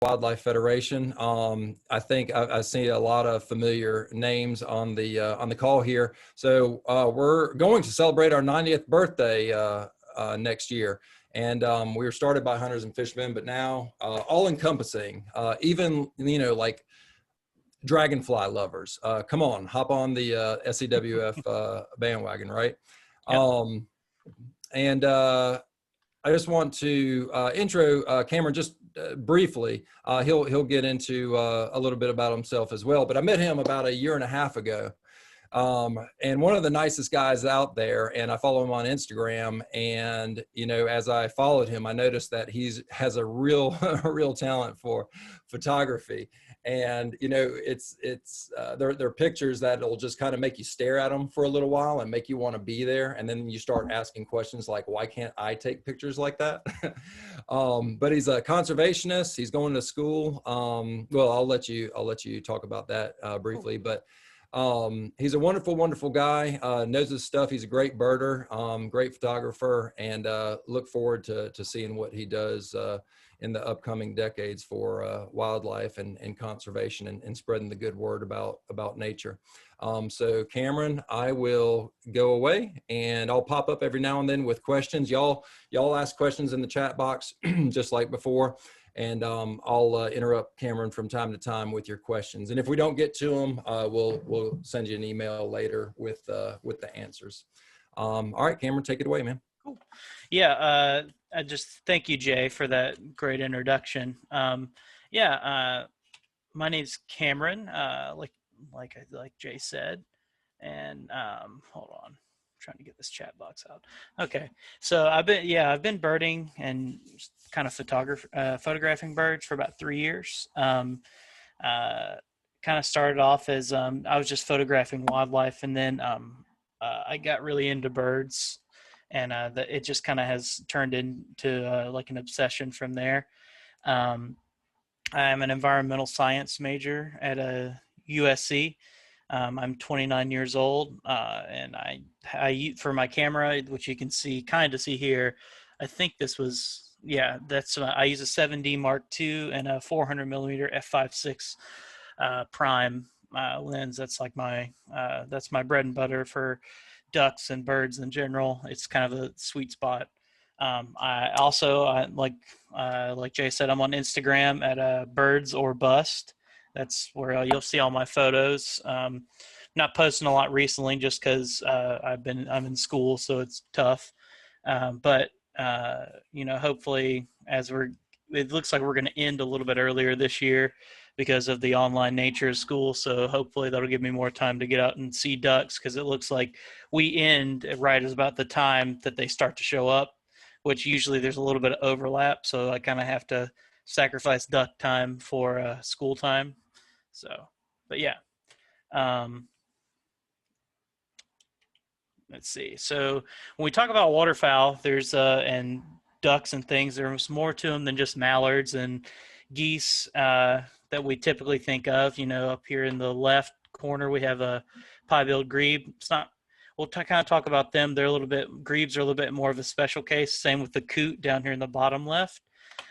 Wildlife Federation. I think I see a lot of familiar names on the call here. So we're going to celebrate our 90th birthday next year. And we were started by hunters and fishermen, but now all encompassing, even, like dragonfly lovers. Come on, hop on the SCWF bandwagon, right? Yep. And I just want to intro Cameron just briefly. He'll get into a little bit about himself as well. But I met him about a year and a half ago. And one of the nicest guys out there, and I follow him on Instagram. And, as I followed him, I noticed that has a real, real talent for photography. And, there are pictures that'll just kind of make you stare at them for a little while and make you want to be there. And then you start asking questions like, why can't I take pictures like that? But he's a conservationist. He's going to school. Well, I'll let you talk about that briefly, but he's a wonderful, wonderful guy, knows his stuff. He's a great birder, great photographer, and look forward to seeing what he does in the upcoming decades for wildlife and conservation and spreading the good word about nature. So Cameron, I will go away and I'll pop up every now and then with questions. Y'all ask questions in the chat box just like before. And I'll interrupt Cameron from time to time with your questions. And if we don't get to them, we'll send you an email later with the answers. All right, Cameron, take it away, man. Cool. Yeah, I just thank you, Jay, for that great introduction. My name's Cameron, like Jay said, and hold on. Trying to get this chat box out. Okay, so I've been birding and kind of photographing birds for about 3 years. Kind of started off as I was just photographing wildlife, and then I got really into birds, and it just kind of has turned into like an obsession from there. I'm an environmental science major at USC. I'm 29 years old, and I for my camera, which you can kind of see here, I think this was, I use a 7D Mark II and a 400 millimeter f/5.6 prime lens. That's like that's my bread and butter for ducks and birds in general. It's kind of a sweet spot. I also, like Jay said, I'm on Instagram at birds or bust. That's where you'll see all my photos. Not posting a lot recently just because I'm in school, so it's tough. But hopefully it looks like we're going to end a little bit earlier this year because of the online nature of school. So hopefully that'll give me more time to get out and see ducks, because it looks like we end right as about the time that they start to show up, which usually there's a little bit of overlap. So I kind of have to sacrifice duck time for school time. So, but yeah. Let's see. So when we talk about waterfowl, there's and ducks and things, there's more to them than just mallards and geese that we typically think of. Up here in the left corner, we have a pie-billed grebe. It's not. We'll kind of talk about them. Grebes are a little bit more of a special case. Same with the coot down here in the bottom left.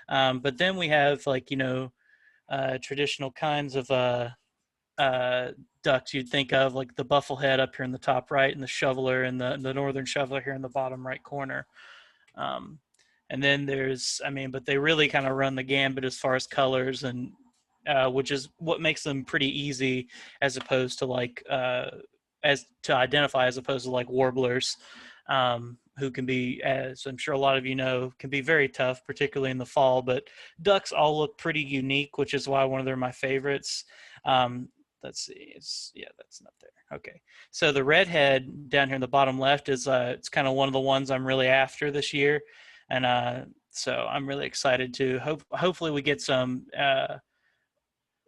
But then we have traditional kinds of ducks you'd think of, like the bufflehead up here in the top right, and the shoveler and the northern shoveler here in the bottom right corner. And then but they really kind of run the gambit as far as colors, and which is what makes them pretty easy as opposed to as to identify, as opposed to like warblers, who can be, as I'm sure a lot of you know, can be very tough, particularly in the fall. But ducks all look pretty unique, which is why they're my favorites. Let's see, that's not there. Okay, so the redhead down here in the bottom left is it's kind of one of the ones I'm really after this year, and so I'm really excited to hopefully we get some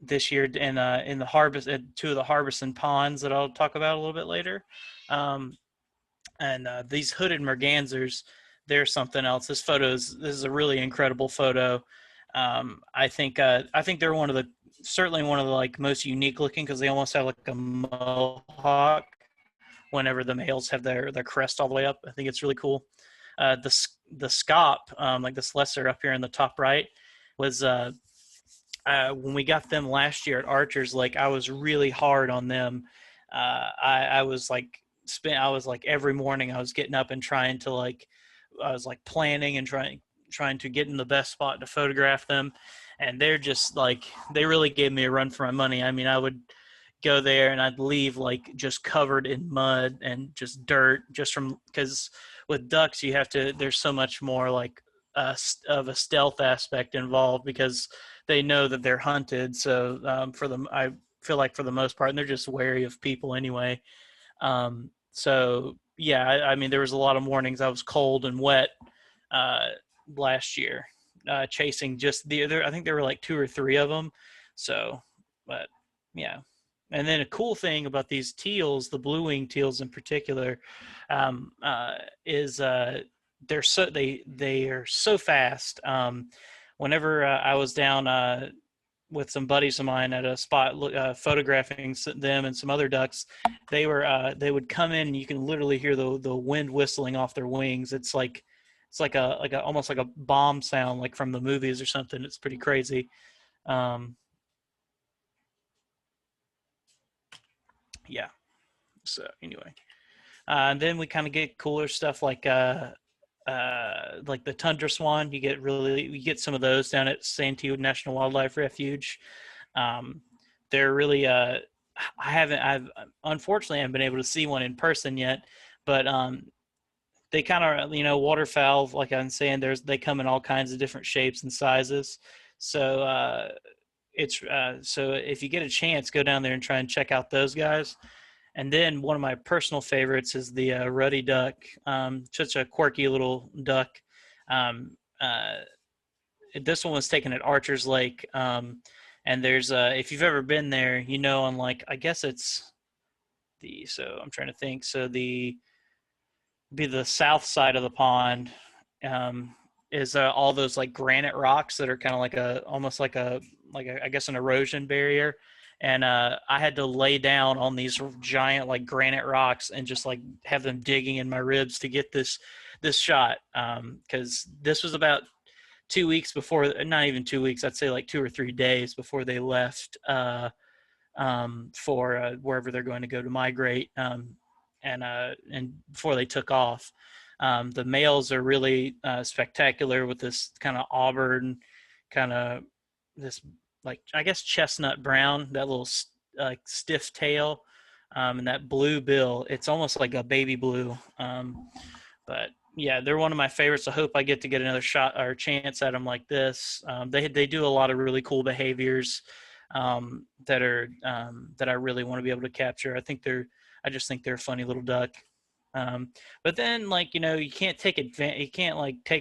this year in the harvest at two of the Harbison ponds that I'll talk about a little bit later. And these hooded mergansers, they're something else. This is a really incredible photo. I think they're certainly one of the like most unique looking, because they almost have like a mohawk whenever the males have their crest all the way up. I think it's really cool. The scop, like this lesser up here in the top right, was when we got them last year at Archers, like I was really hard on them. I was like I was like every morning I was getting up and trying to like I was like planning and trying to get in the best spot to photograph them, and they're just like they really gave me a run for my money. I mean, I would go there and I'd leave like just covered in mud and just dirt, just from because with ducks you have to. There's so much more like of a stealth aspect involved because they know that they're hunted. So for them, I feel like for the most part, and they're just wary of people anyway. So yeah, I mean, there was a lot of mornings I was cold and wet uh, last year, chasing just the other. I think there were like 2 or 3 of them. So, but yeah. And then a cool thing about these teals, the blue wing teals in particular, is they are so fast. Whenever I was down with some buddies of mine at a spot photographing them and some other ducks, they would come in and you can literally hear the wind whistling off their wings. It's like a almost like a bomb sound, like from the movies or something. It's pretty crazy. Um, yeah. So anyway, and then we kind of get cooler stuff like the tundra swan. You get some of those down at Santee National Wildlife Refuge. Um, they're really I've unfortunately haven't been able to see one in person yet, but they kind of waterfowl, like I'm saying, they come in all kinds of different shapes and sizes. So it's so if you get a chance, go down there and try and check out those guys. And then one of my personal favorites is the ruddy duck. Such a quirky little duck. Um, uh, this one was taken at Archer's Lake. And there's if you've ever been there, on like I guess it's so I'm trying to think. So be the south side of the pond is all those like granite rocks that are kind of like almost like a I guess an erosion barrier. And I had to lay down on these giant like granite rocks and just like have them digging in my ribs to get this shot, because this was about 2 weeks before, not even 2 weeks, I'd say like 2 or 3 days before they left for wherever they're going to go to migrate, and before they took off. The males are really spectacular with this kind of auburn, kind of this like I guess chestnut brown, that little like stiff tail, and that blue bill. It's almost like a baby blue. But yeah, they're one of my favorites. I hope I get to get another shot or chance at them like this. They do a lot of really cool behaviors that I really want to be able to capture. I just think they're a funny little duck. But then like you can't take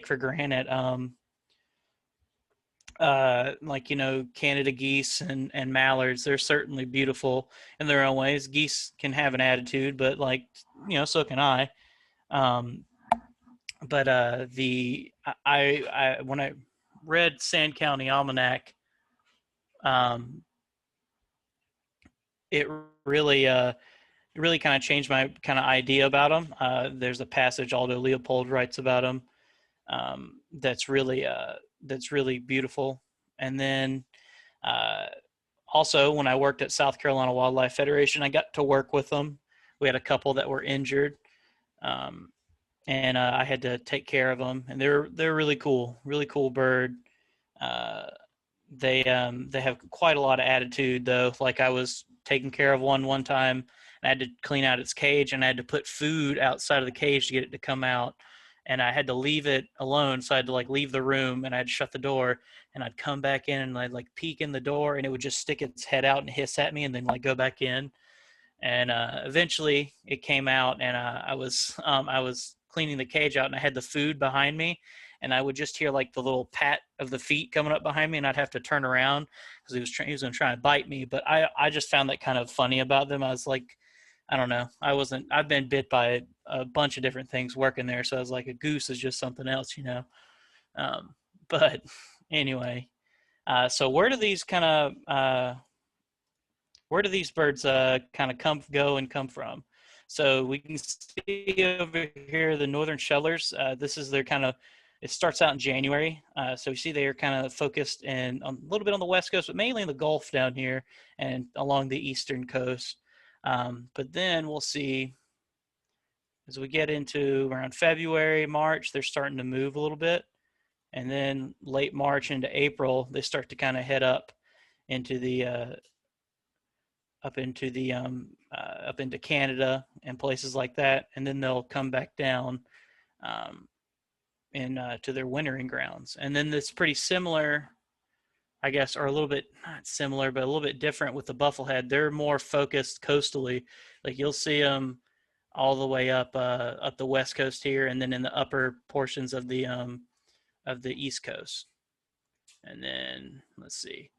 for granted Canada geese and mallards. They're certainly beautiful in their own ways. Geese can have an attitude, but like so can I. But I when I read Sand County Almanac, it really kind of changed my kind of idea about them. There's a passage Aldo Leopold writes about them that's really beautiful. And then also when I worked at South Carolina Wildlife Federation, I got to work with them. We had a couple that were injured, and I had to take care of them. And they're really cool bird. They have quite a lot of attitude though. Like I was taking care of one time, and I had to clean out its cage, and I had to put food outside of the cage to get it to come out. And I had to leave it alone. So I had to like leave the room, and I had to shut the door, and I'd come back in and I'd like peek in the door, and it would just stick its head out and hiss at me and then like go back in. And eventually it came out, and I was cleaning the cage out, and I had the food behind me, and I would just hear like the little pat of the feet coming up behind me, and I'd have to turn around because he was going to try and bite me. But I just found that kind of funny about them. I was like, I don't know. I've been bit by a bunch of different things working there. So I was like, a goose is just something else, but anyway, so where do these birds kind of go and come from? So we can see over here the northern shellers. This is their kind of it starts out in January. So you see they're kind of focused in a little bit on the West Coast, but mainly in the Gulf down here and along the eastern coast. But then we'll see as we get into around February, March, they're starting to move a little bit. And then late March into April, they start to kind of head into the up into Canada and places like that, and then they'll come back down to their wintering grounds. And then it's pretty similar, I guess, or a little bit not similar, but a little bit different with the bufflehead. They're more focused coastally. Like you'll see them all the way up the west coast here, and then in the upper portions of the east coast. And then let's see.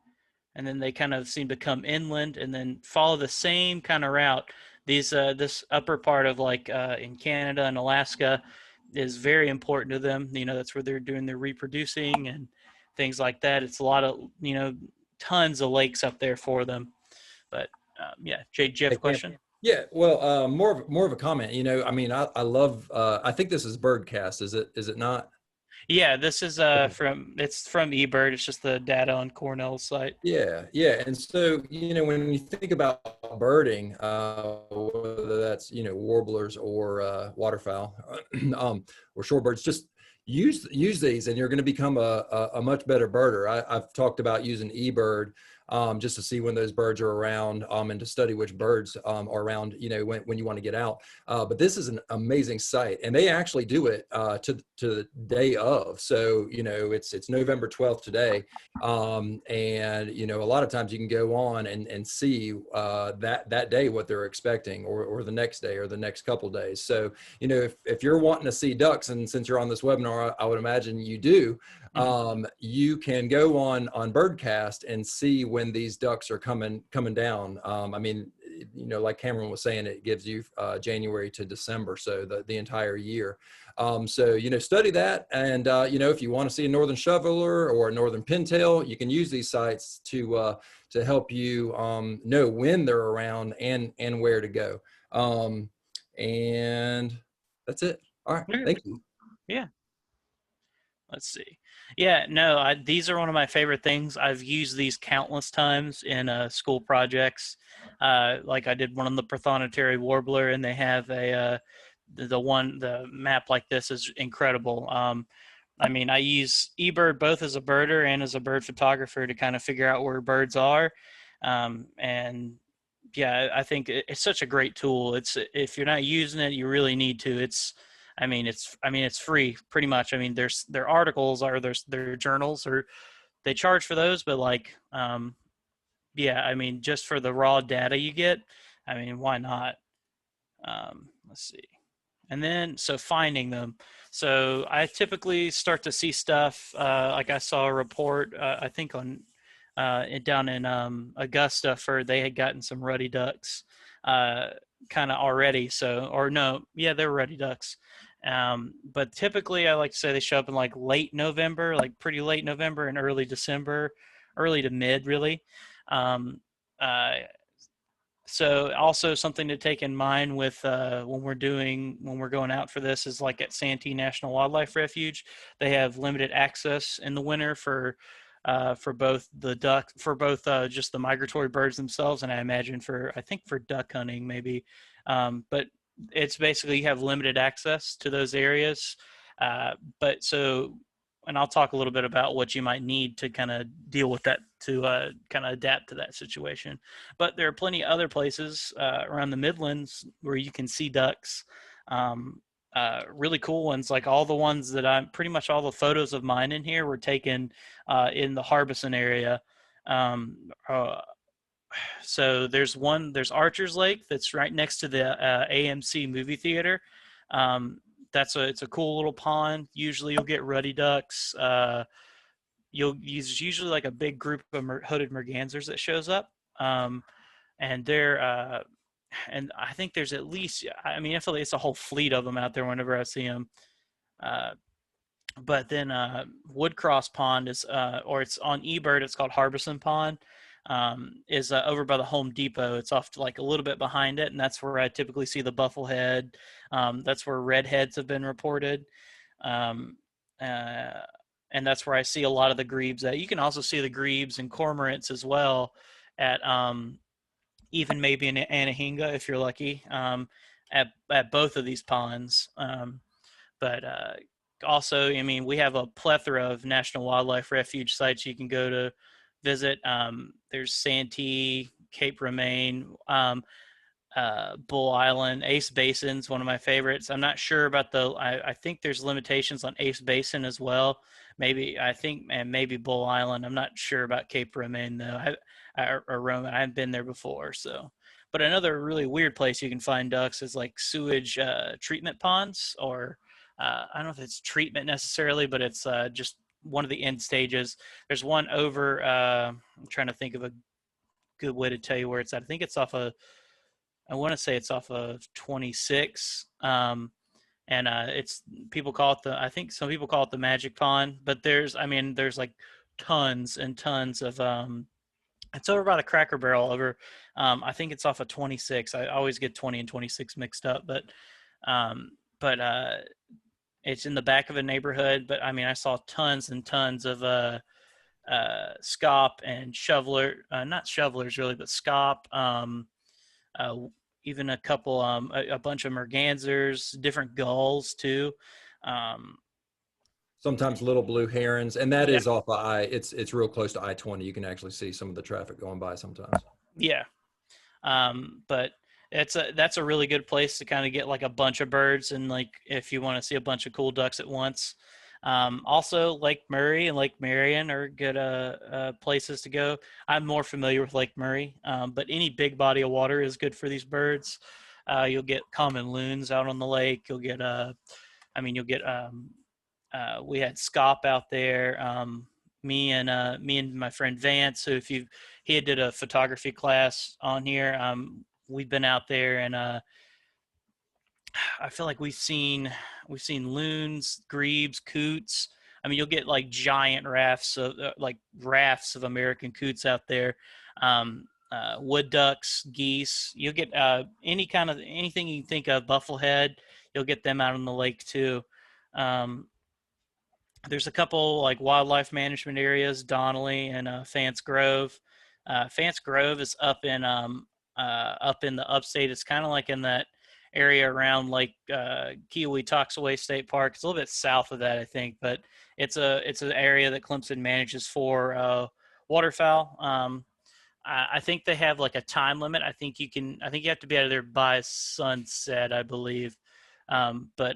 And then they kind of seem to come inland and then follow the same kind of route. This upper part of like in Canada and Alaska is very important to them. That's where they're doing their reproducing and things like that. It's a lot of, tons of lakes up there for them. But yeah, Jay, do you have a question? Yeah, well, more of a comment. I mean, I love. I think this is Birdcast. Is it not? Yeah, this is from eBird. It's just the data on Cornell's site. Yeah, yeah. And so, when you think about birding, whether that's, warblers or waterfowl or shorebirds, just use these and you're going to become a much better birder. I've talked about using eBird just to see when those birds are around and to study which birds are around, when you want to get out. But this is an amazing site, and they actually do it to the day of. So, it's November 12th today. And, a lot of times you can go on and see that day what they're expecting, or the next day or the next couple of days. So, if you're wanting to see ducks, and since you're on this webinar, I would imagine you do, you can go on Birdcast and see when these ducks are coming down. I mean, like Cameron was saying, it gives you January to December, so the entire year. So, study that. And, if you want to see a northern shoveler or a northern pintail, you can use these sites to help you know when they're around and where to go. And that's it. All right. Thank you. Yeah. Let's see. Yeah, no, these are one of my favorite things. I've used these countless times in school projects. Like I did one on the prothonotary warbler, and they have the map like this is incredible. I mean, I use eBird both as a birder and as a bird photographer to kind of figure out where birds are. And yeah, I think it's such a great tool. If you're not using it, you really need to. It's free pretty much. I mean, their articles are their journals, or they charge for those, but like, yeah, I mean, just for the raw data you get, I mean, why not? Let's see. And then, so finding them. So I typically start to see stuff, like I saw a report, I think down in Augusta, they had gotten some ruddy ducks kind of already. So, or no, yeah, they're ruddy ducks. But typically I like to say they show up in like late November, like pretty late November and early December, early to mid really. So also something to take in mind with when we're going out for this is like at Santee National Wildlife Refuge, they have limited access in the winter for both the duck, for both just the migratory birds themselves, and I imagine for duck hunting maybe, but it's basically you have limited access to those areas. But so, and I'll talk a little bit about what you might need to kind of deal with that, to kind of adapt to that situation. But there are plenty of other places around the Midlands where you can see ducks. Really cool ones, like all the ones that pretty much all the photos of mine in here were taken in the Harbison area. So there's Archer's Lake that's right next to the AMC movie theater. It's a cool little pond. Usually you'll get ruddy ducks. You'll use usually like a big group of hooded mergansers that shows up. And they're, and I think there's at least, I mean, I feel like it's a whole fleet of them out there whenever I see them. But then Woodcross Pond is, or it's on eBird, it's called Harbison Pond, is over by the Home Depot. It's off to like a little bit behind it, and that's where I typically see the bufflehead. That's where redheads have been reported. and that's where I see a lot of the grebes. You can also see the grebes and cormorants as well at even maybe in Anahinga if you're lucky, at both of these ponds. But also, I mean, we have a plethora of national wildlife refuge sites you can go to visit. There's Santee, Cape Remain, Bull Island, Ace Basin's one of my favorites. I'm not sure about I think there's limitations on Ace Basin as well. Maybe Bull Island. I'm not sure about Cape Remain though. Or Roman. I haven't been there before. So, but another really weird place you can find ducks is like sewage treatment ponds, or I don't know if it's treatment necessarily, but it's just one of the end stages. There's one over. I'm trying to think of a good way to tell you where it's at. I think it's off of. I want to say it's off of 26. And it's people call it I think some people call it the magic pond, but there's like tons and tons of it's over by the Cracker Barrel over I think it's off of 26. I always get 20 and 26 mixed up, um but it's in the back of a neighborhood. But I mean, I saw tons and tons of scop and shoveler, not shovelers really, but scop, uh, even a couple, a bunch of mergansers, different gulls too. Um, Sometimes little blue herons, and that yeah, is off of it's real close to I-20. You can actually see some of the traffic going by sometimes. yeah. But that's a really good place to kind of get like a bunch of birds, and like if you want to see a bunch of cool ducks at once. Also, Lake Murray and Lake Marion are good places to go. I'm more familiar with Lake Murray, but any big body of water is good for these birds. You'll get common loons out on the lake. You'll get we had Scop out there. Me and my friend Vance, who he did a photography class on here. We've been out there, and I feel like we've seen loons, grebes, coots. I mean, you'll get like giant rafts of American coots out there. Wood ducks, geese. You'll get anything you can think of. Bufflehead. You'll get them out on the lake too. Um, there's a couple like wildlife management areas, Donnelly and Fance Grove. Fance Grove is up in the upstate. It's kind of like in that area around like Kiowee-Toxaway State Park. It's a little bit south of that, I think, but it's an area that Clemson manages for waterfowl. I think they have like a time limit. I think you have to be out of there by sunset, I believe. But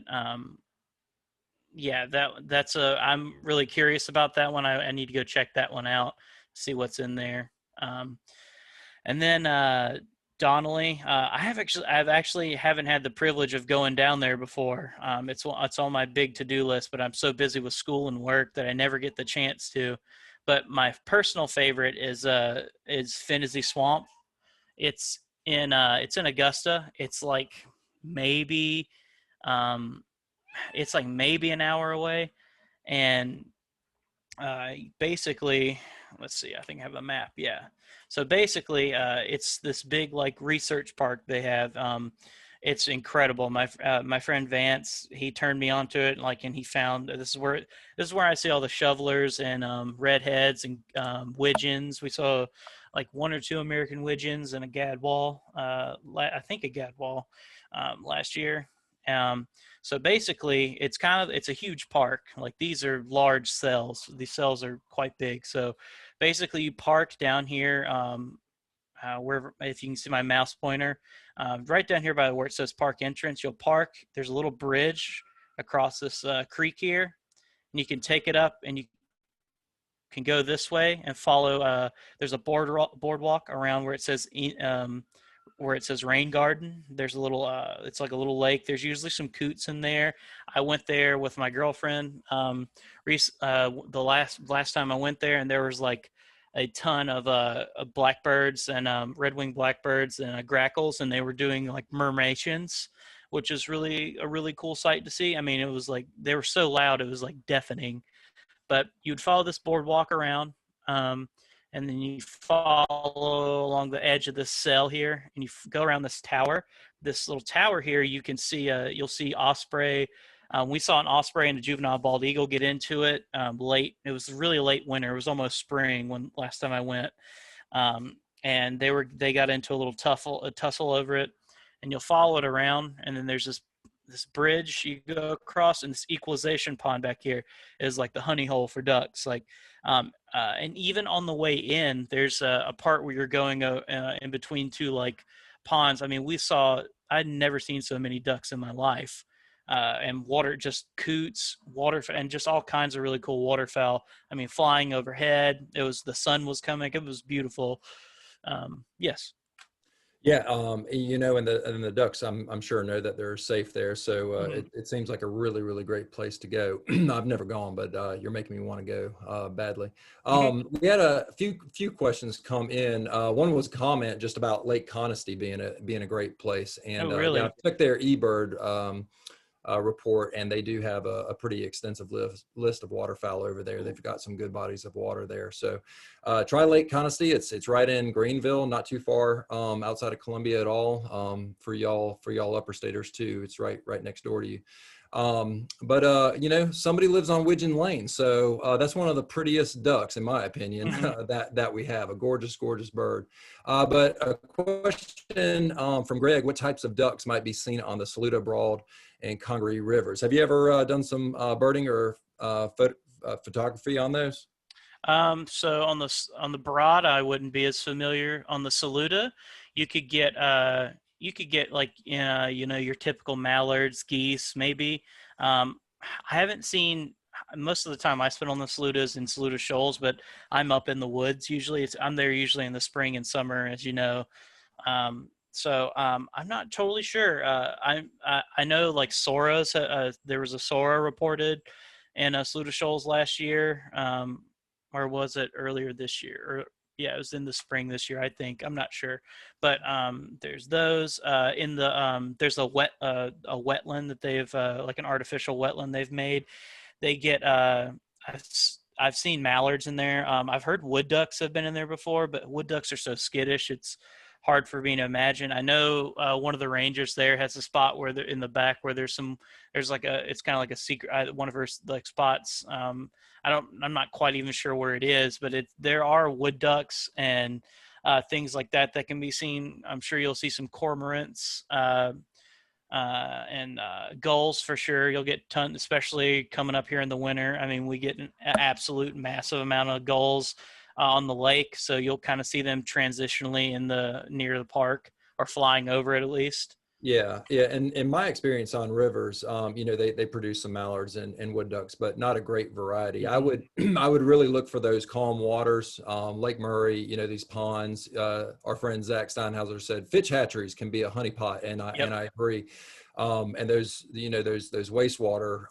yeah, I'm really curious about that one. I need to go check that one out, see what's in there. And then Donnelly, I've actually haven't had the privilege of going down there before. It's on my big to-do list, but I'm so busy with school and work that I never get the chance to. But my personal favorite is Phinizy Swamp. It's in Augusta. It's like maybe an hour away, and basically, let's see, I think I have a map. Yeah. So basically, it's this big like research park they have. It's incredible. My friend Vance, he turned me onto it, and he found this is where I see all the shovelers and redheads and widgeons. We saw like one or two American widgeons and a gadwall. I think a gadwall last year. So basically, it's a huge park. Like these are large cells. These cells are quite big. So basically, you park down here, wherever, if you can see my mouse pointer, right down here by where it says park entrance, you'll park. There's a little bridge across this creek here, and you can take it up, and you can go this way and follow. There's a boardwalk around where it says Rain Garden. There's a little it's like a little lake. There's usually some coots in there. I went there with my girlfriend the last time I went there, and there was like a ton of blackbirds and red-winged blackbirds and grackles, and they were doing like murmurations, which is really a really cool sight to see. I mean, it was like they were so loud it was like deafening. But you'd follow this boardwalk around, and then you follow along the edge of this cell here, and you go around this tower. This little tower here, you can see you'll see osprey, We saw an osprey and a juvenile bald eagle get into it late. It was really late winter. It was almost spring when last time I went. And they got into a little tussle over it, and you'll follow it around, and then there's this bridge you go across, and this equalization pond back here is like the honey hole for ducks. Like, and even on the way in, there's a part where you're going in between two like ponds. I mean, I'd never seen so many ducks in my life. And just coots, and just all kinds of really cool waterfowl. I mean, flying overhead. The sun was coming. It was beautiful. Yes. Yeah, and the ducks, I'm sure know that they're safe there. So Mhm. it seems like a really, really great place to go. I've never gone, but you're making me want to go badly. Mhm. We had a few questions come in. One was a comment just about Lake Conisty being a great place, and Oh, yeah, I really? took their eBird report, and they do have a pretty extensive list of waterfowl over there. They've got some good bodies of water there. So try Lake Conisty. It's right in Greenville, not too far outside of Columbia at all. For y'all upper staters too, it's right next door to you. But somebody lives on Widgeon Lane, so that's one of the prettiest ducks, in my opinion, Mhm. that we have. A gorgeous bird. But a question from Greg: what types of ducks might be seen on the Saluda Broad and Congaree rivers? Have you ever done some birding or photography on those? So on the Broad, I wouldn't be as familiar. On the Saluda, you could get like your typical mallards, geese, maybe. I haven't seen most of the time I spend on the Saludas and Saluda shoals, but I'm up in the woods usually. I'm there usually in the spring and summer, as you know. So I'm not totally sure. I know like Soras. There was a Sora reported in Saluda Shoals last year, or was it earlier this year? Or yeah, it was in the spring this year, I think. I'm not sure, but there's those in the there's a wetland that they've like an artificial wetland they've made. They get I've, I've seen mallards in there. I've heard wood ducks have been in there before, but wood ducks are so skittish. It's hard for me to imagine. I know one of the rangers there has a spot where they're in the back where there's like it's kind of like a secret, one of her like spots. I'm not quite even sure where it is, but there are wood ducks and things like that can be seen. I'm sure you'll see some cormorants. And gulls for sure. You'll get tons, especially coming up here in the winter. I mean, we get an absolute massive amount of gulls on the lake, so you'll kind of see them transitionally near the park or flying over it at least. Yeah, yeah. And in my experience on rivers, they produce some mallards and wood ducks, but not a great variety. I Mm-hmm. would I would really look for those calm waters, Lake Murray, these ponds. Our friend Zach Steinhauser said Fitch hatcheries can be a honeypot, and Yep. I agree. And those those wastewater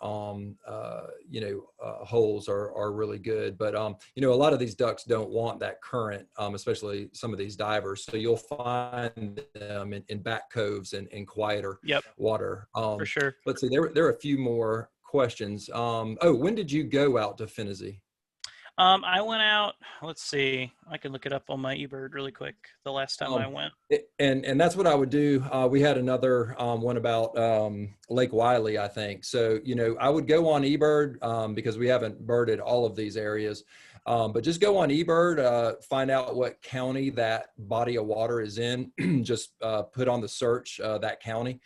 holes are really good, but a lot of these ducks don't want that current, especially some of these divers, so you'll find them in back coves and in quieter Yep. water. For sure. Let's see, there are a few more questions. Oh, when did you go out to Phinizy? I went out. Let's see. I can look it up on my eBird really quick. The last time I Um, went. and that's what I would do. We had another one about Lake Wiley, I think. So, I would go on eBird because we haven't birded all of these areas. But just go on eBird, find out what county that body of water is in. Just put on the search that county.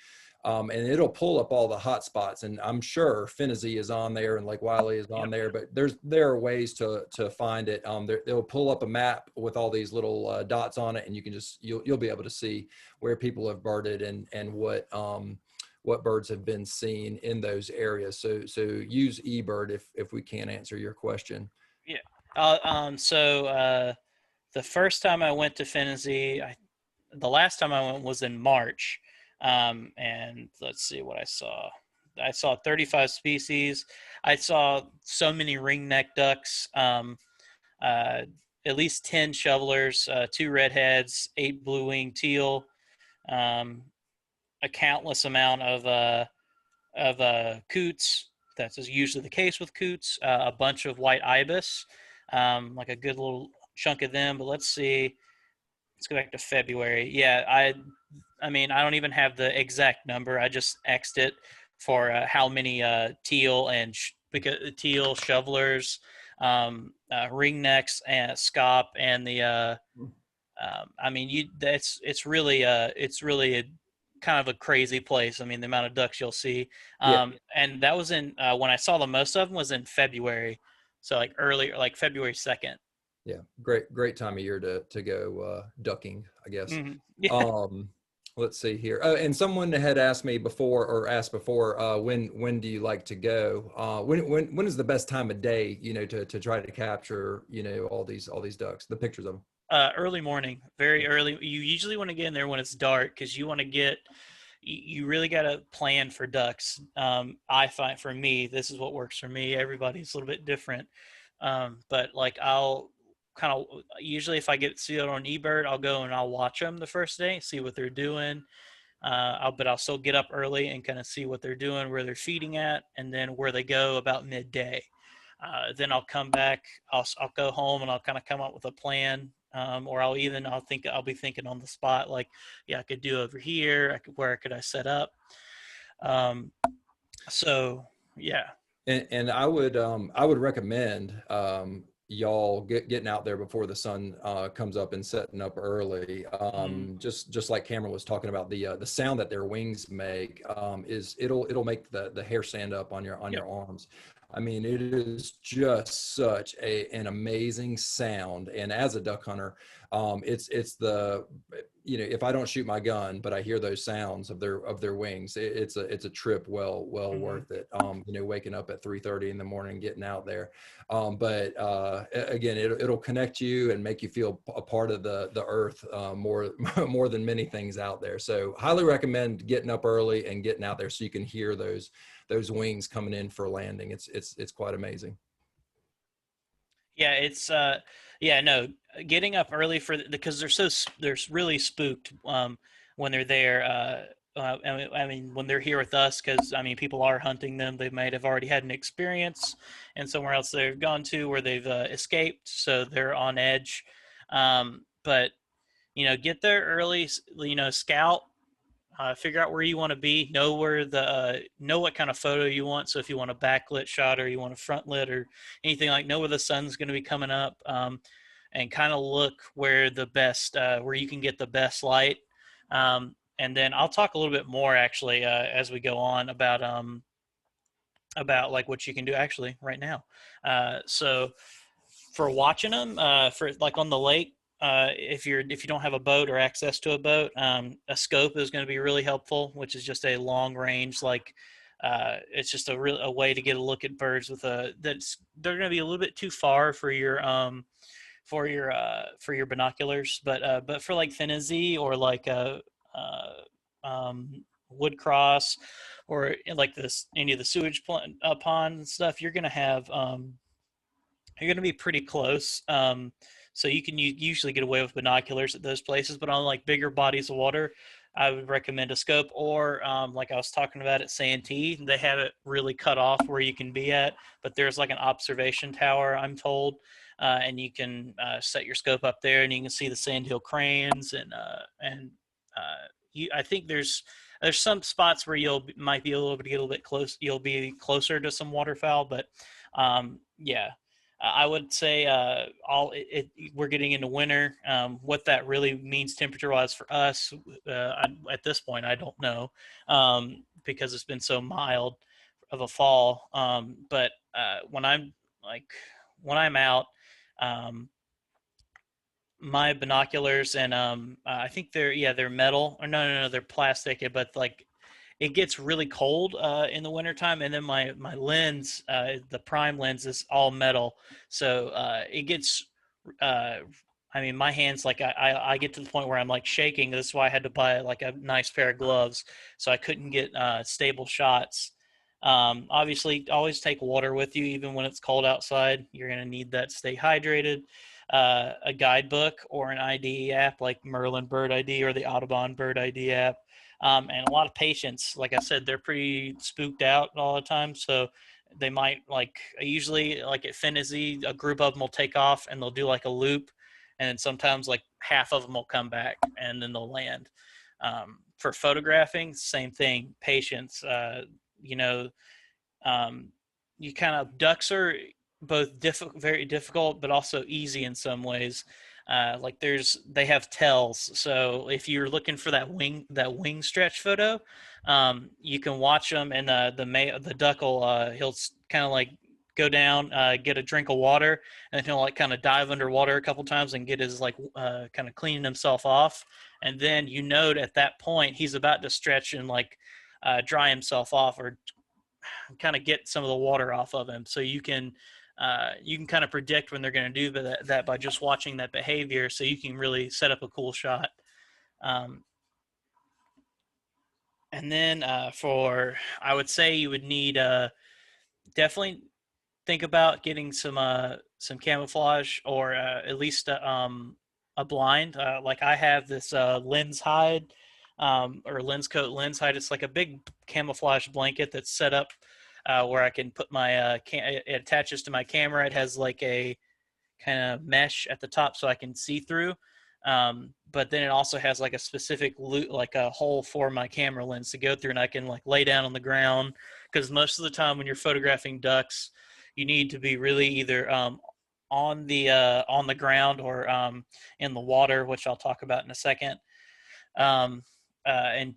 And it'll pull up all the hot spots, and I'm sure Phinizy is on there and Lake Wiley is on Yep. there, but there are ways to find it. They'll pull up a map with all these little dots on it, and you'll be able to see where people have birded and what birds have been seen in those areas. So use eBird if we can't answer your question. Yeah. The first time I went to Phinizy, the last time I went was in March. And let's see what I saw. I saw 35 species. I saw so many ringneck ducks, uh, at least 10 shovelers, 2 redheads, 8 blue-winged teal, um, a countless amount of coots. That's usually the case with coots. A bunch of white ibis, like a good little chunk of them. But let's see. Let's go back to February. Yeah, I mean, I don't even have the exact number. I just X'd it how many teal and because teal shovelers, ringnecks and scop, and the I mean, it's really a kind of a crazy place. I mean, the amount of ducks you'll see. Yeah. And that was in when I saw the most of them was in February, so like earlier, like February 2nd. Yeah, great time of year to go ducking, I guess. Yeah. Um, let's see here. And someone had asked me before, or asked before, when do you like to go? When is the best time of day, to try to capture, all these ducks, the pictures of them. Early morning, very early. You usually want to get in there when it's dark because you want to get. You really got to plan for ducks. I find for me, this is what works for me. Everybody's a little bit different, but like I'll kind of usually if I get see it on eBird, I'll go and I'll watch them the first day, see what they're doing. But I'll still get up early and kind of see what they're doing, where they're feeding at, and then where they go about midday. Then I'll come back. I'll go home and I'll kind of come up with a plan. Or I'll be thinking on the spot, like, yeah, I could do over here. Where could I set up? Um, so yeah. And I would recommend y'all getting out there before the sun comes up and setting up early. Just like Cameron was talking about, the sound that their wings make is it'll make the hair stand up on your arms. I mean, it is just such an amazing sound. And as a duck hunter, it's the, if I don't shoot my gun, but I hear those sounds of their wings, it's a trip well worth it. Waking up at 3:30 in the morning, getting out there. But again, it'll connect you and make you feel a part of the earth more more than many things out there. So highly recommend getting up early and getting out there so you can hear those wings coming in for landing. It's quite amazing. Yeah, it's yeah, no, getting up early because they're really spooked when they're there. I mean, when they're here with us, because I mean, people are hunting them. They might have already had an experience, and somewhere else they've gone to where they've escaped, so they're on edge. But get there early. Scout, figure out where you want to be, know what kind of photo you want. So if you want a backlit shot or you want a front lit or anything, like, know where the sun's going to be coming up, and kind of look where where you can get the best light. And then I'll talk a little bit more actually as we go on about like what you can do actually right now. So for watching them, for like on the lake, if you don't have a boat or access to a boat, a scope is going to be really helpful, which is just a long range, like it's just a way to get a look at birds they're going to be a little bit too far for your binoculars, but for like Phinizy or like wood cross or like any of the sewage ponds and stuff, you're going to be pretty close. So you can usually get away with binoculars at those places, but on like bigger bodies of water, I would recommend a scope, or like I was talking about at Santee, they have it really cut off where you can be at, but there's like an observation tower, I'm told, and you can set your scope up there, and you can see the sandhill cranes, I think there's some spots where might be able to get a little bit close. You'll be closer to some waterfowl, but yeah. I would say we're getting into winter. What that really means temperature-wise for us at this point, I don't know, because it's been so mild of a fall. But when I'm out, my binoculars and I think they're metal, or no, they're plastic, but like it gets really cold in the wintertime, and then my lens, the prime lens, is all metal, so it gets I mean, my hands, like I get to the point where I'm like shaking. That's why I had to buy like a nice pair of gloves, so I couldn't get stable shots. Obviously always take water with you even when it's cold outside. You're going to need that to stay hydrated. A guidebook or an ID app like Merlin Bird ID or the Audubon Bird ID app, and a lot of patience. Like I said, they're pretty spooked out all the time, so they might, like, usually like at Phinizy, a group of them will take off and they'll do like a loop, and then sometimes like half of them will come back and then they'll land. For photographing, same thing, patience. you know, you kind of ducks are both very difficult, but also easy in some ways. Like they have tails, so if you're looking for that wing stretch photo, you can watch them, and the duck will he'll kind of like go down, get a drink of water, and then he'll like kind of dive underwater a couple times and get his like kind of cleaning himself off, and then you note at that point he's about to stretch and like dry himself off or kind of get some of the water off of him. So you can kind of predict when they're going to do that by just watching that behavior. So you can really set up a cool shot. Um, and then I would say you would need definitely think about getting some camouflage or at least a blind. Like I have this lens hide or lens coat lens hide. It's like a big camouflage blanket that's set up where I can put my it attaches to my camera. It has like a kind of mesh at the top so I can see through. But then it also has like a specific like a hole for my camera lens to go through, and I can like lay down on the ground because most of the time when you're photographing ducks, you need to be really either on the ground or in the water, which I'll talk about in a second. Um,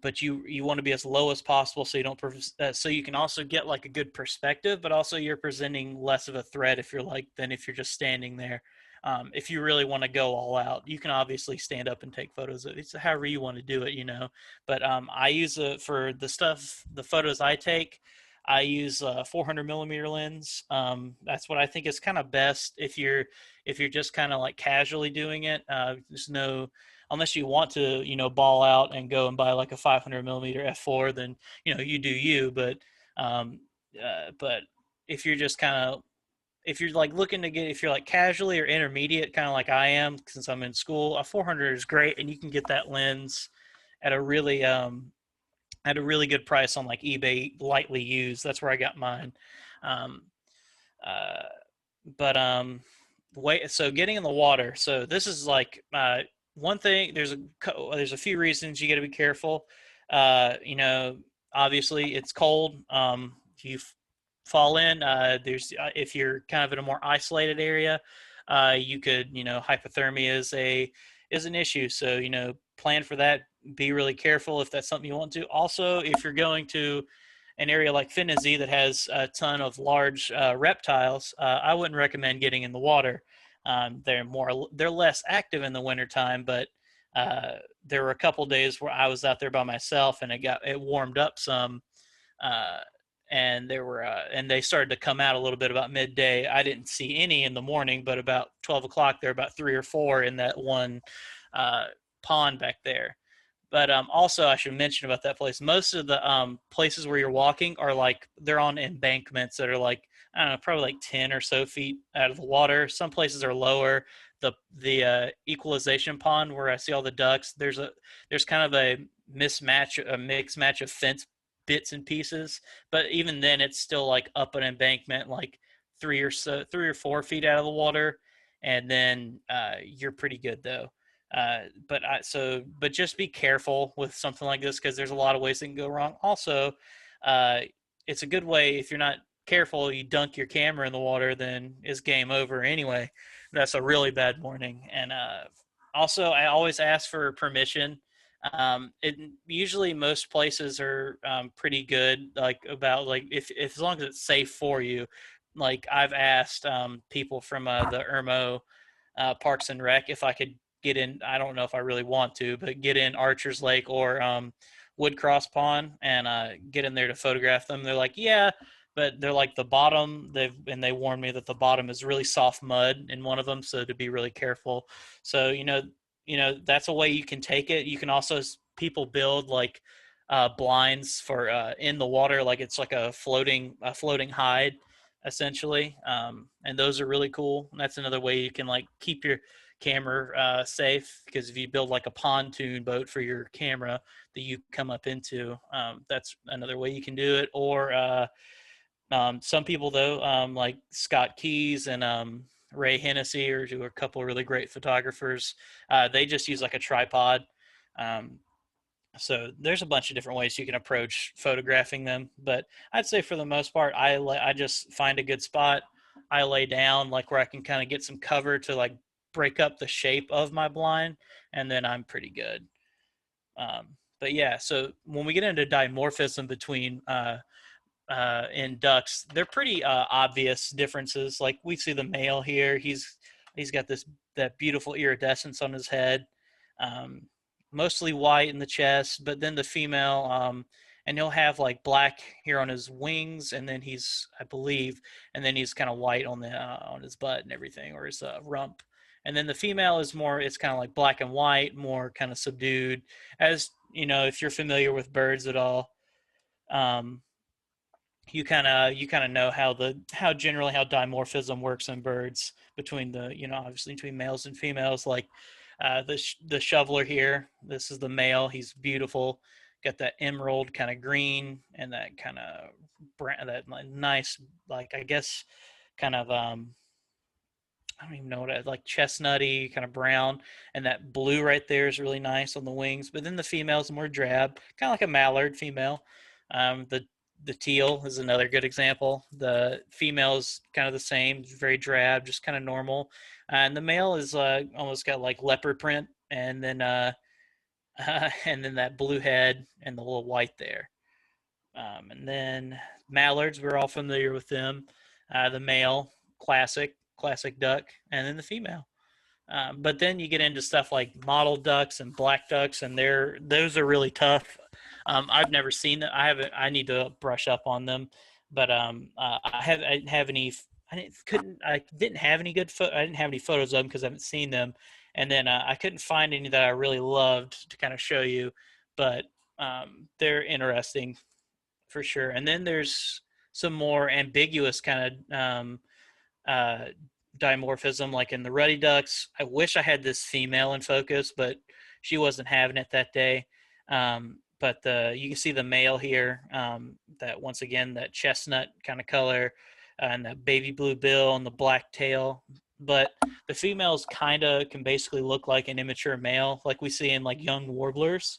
but you want to be as low as possible so you don't so you can also get like a good perspective, but also you're presenting less of a threat than if you're just standing there. If you really want to go all out, you can obviously stand up and take photos. It's however you want to do it, But I use it for the photos I take. I use a 400 millimeter lens. That's what I think is kind of best if you're just kind of like casually doing it. There's no Unless you want to, ball out and go and buy like a 500 millimeter f4, then you do you. But if you're just kind of if you're like looking to get if you're like casually or intermediate, kind of like I am, since I'm in school, a 400 is great, and you can get that lens at a really good price on like eBay, lightly used. That's where I got mine. Um, uh, but wait, so getting in the water. So this is like one thing. There's a few reasons you got to be careful. Obviously it's cold. You fall in. If you're kind of in a more isolated area, you could hypothermia is an issue. So plan for that. Be really careful if that's something you want to. Also, if you're going to an area like Phinizy that has a ton of large reptiles, I wouldn't recommend getting in the water. They're less active in the wintertime, but there were a couple days where I was out there by myself and it warmed up some, and they started to come out a little bit about midday. I didn't see any in the morning, but about 12 o'clock there were about 3 or 4 in that one pond back there. But also, I should mention about that place. Most of the places where you're walking are like they're on embankments that are like, I don't know, probably like 10 or so feet out of the water. Some places are lower. The equalization pond where I see all the ducks, there's kind of a mixed match of fence bits and pieces. But even then, it's still like up an embankment, like 3 or 4 feet out of the water, and then you're pretty good though. But just be careful with something like this because there's a lot of ways that can go wrong. Also, it's a good way if you're not careful, you dunk your camera in the water, then it's game over anyway. That's a really bad warning. And also, I always ask for permission. Usually most places are pretty good, like about like if as long as it's safe for you. Like I've asked people from the Irmo Parks and Rec if I could get in. I don't know if I really want to, but get in Archer's Lake or Woodcross Pond and get in there to photograph them. They're like, yeah, but they're like the bottom. They warned me that the bottom is really soft mud in one of them, so to be really careful. So that's a way you can take it. You can also people build like blinds for in the water, like it's like a floating hide essentially, and those are really cool. And that's another way you can like keep your camera safe, because if you build like a pontoon boat for your camera that you come up into, that's another way you can do it. Or some people though, like Scott Keys and Ray Hennessy, or who are a couple of really great photographers, they just use like a tripod. So there's a bunch of different ways you can approach photographing them, but I'd say for the most part, I just find a good spot. I lay down like where I can kind of get some cover to like break up the shape of my blind, and then I'm pretty good. But yeah, so when we get into dimorphism between in ducks, they're pretty obvious differences. Like we see the male here; he's got that beautiful iridescence on his head, um, mostly white in the chest. But then the female, and he'll have like black here on his wings, and then I believe, and then he's kind of white on his butt and everything, or his rump. And then the female is more; it's kind of like black and white, more kind of subdued. As you know, if you're familiar with birds at all. Um, you kind of know how generally how dimorphism works in birds between obviously between males and females. Like the shoveler here, this is the male. He's beautiful, got that emerald kind of green and that kind of nice, like I guess kind of I don't even know like chestnutty kind of brown, and that blue right there is really nice on the wings. But then the female's more drab, kind of like a mallard female. The teal is another good example. The female is kind of the same, very drab, just kind of normal, and the male is almost got like leopard print, and then and then that blue head and the little white there. And then mallards, we're all familiar with them. The male, classic duck, and then the female. But then you get into stuff like mottled ducks and black ducks, and those are really tough. I've never seen them. I need to brush up on them, but I didn't have any. I didn't have any I didn't have any photos of them because I haven't seen them, and then I couldn't find any that I really loved to kind of show you. But they're interesting for sure. And then there's some more ambiguous kind of uh, dimorphism, like in the ruddy ducks. I wish I had this female in focus, but she wasn't having it that day. But you can see the male here, that once again, that chestnut kind of color, and that baby blue bill and the black tail. But the females kind of can basically look like an immature male, like we see in like young warblers,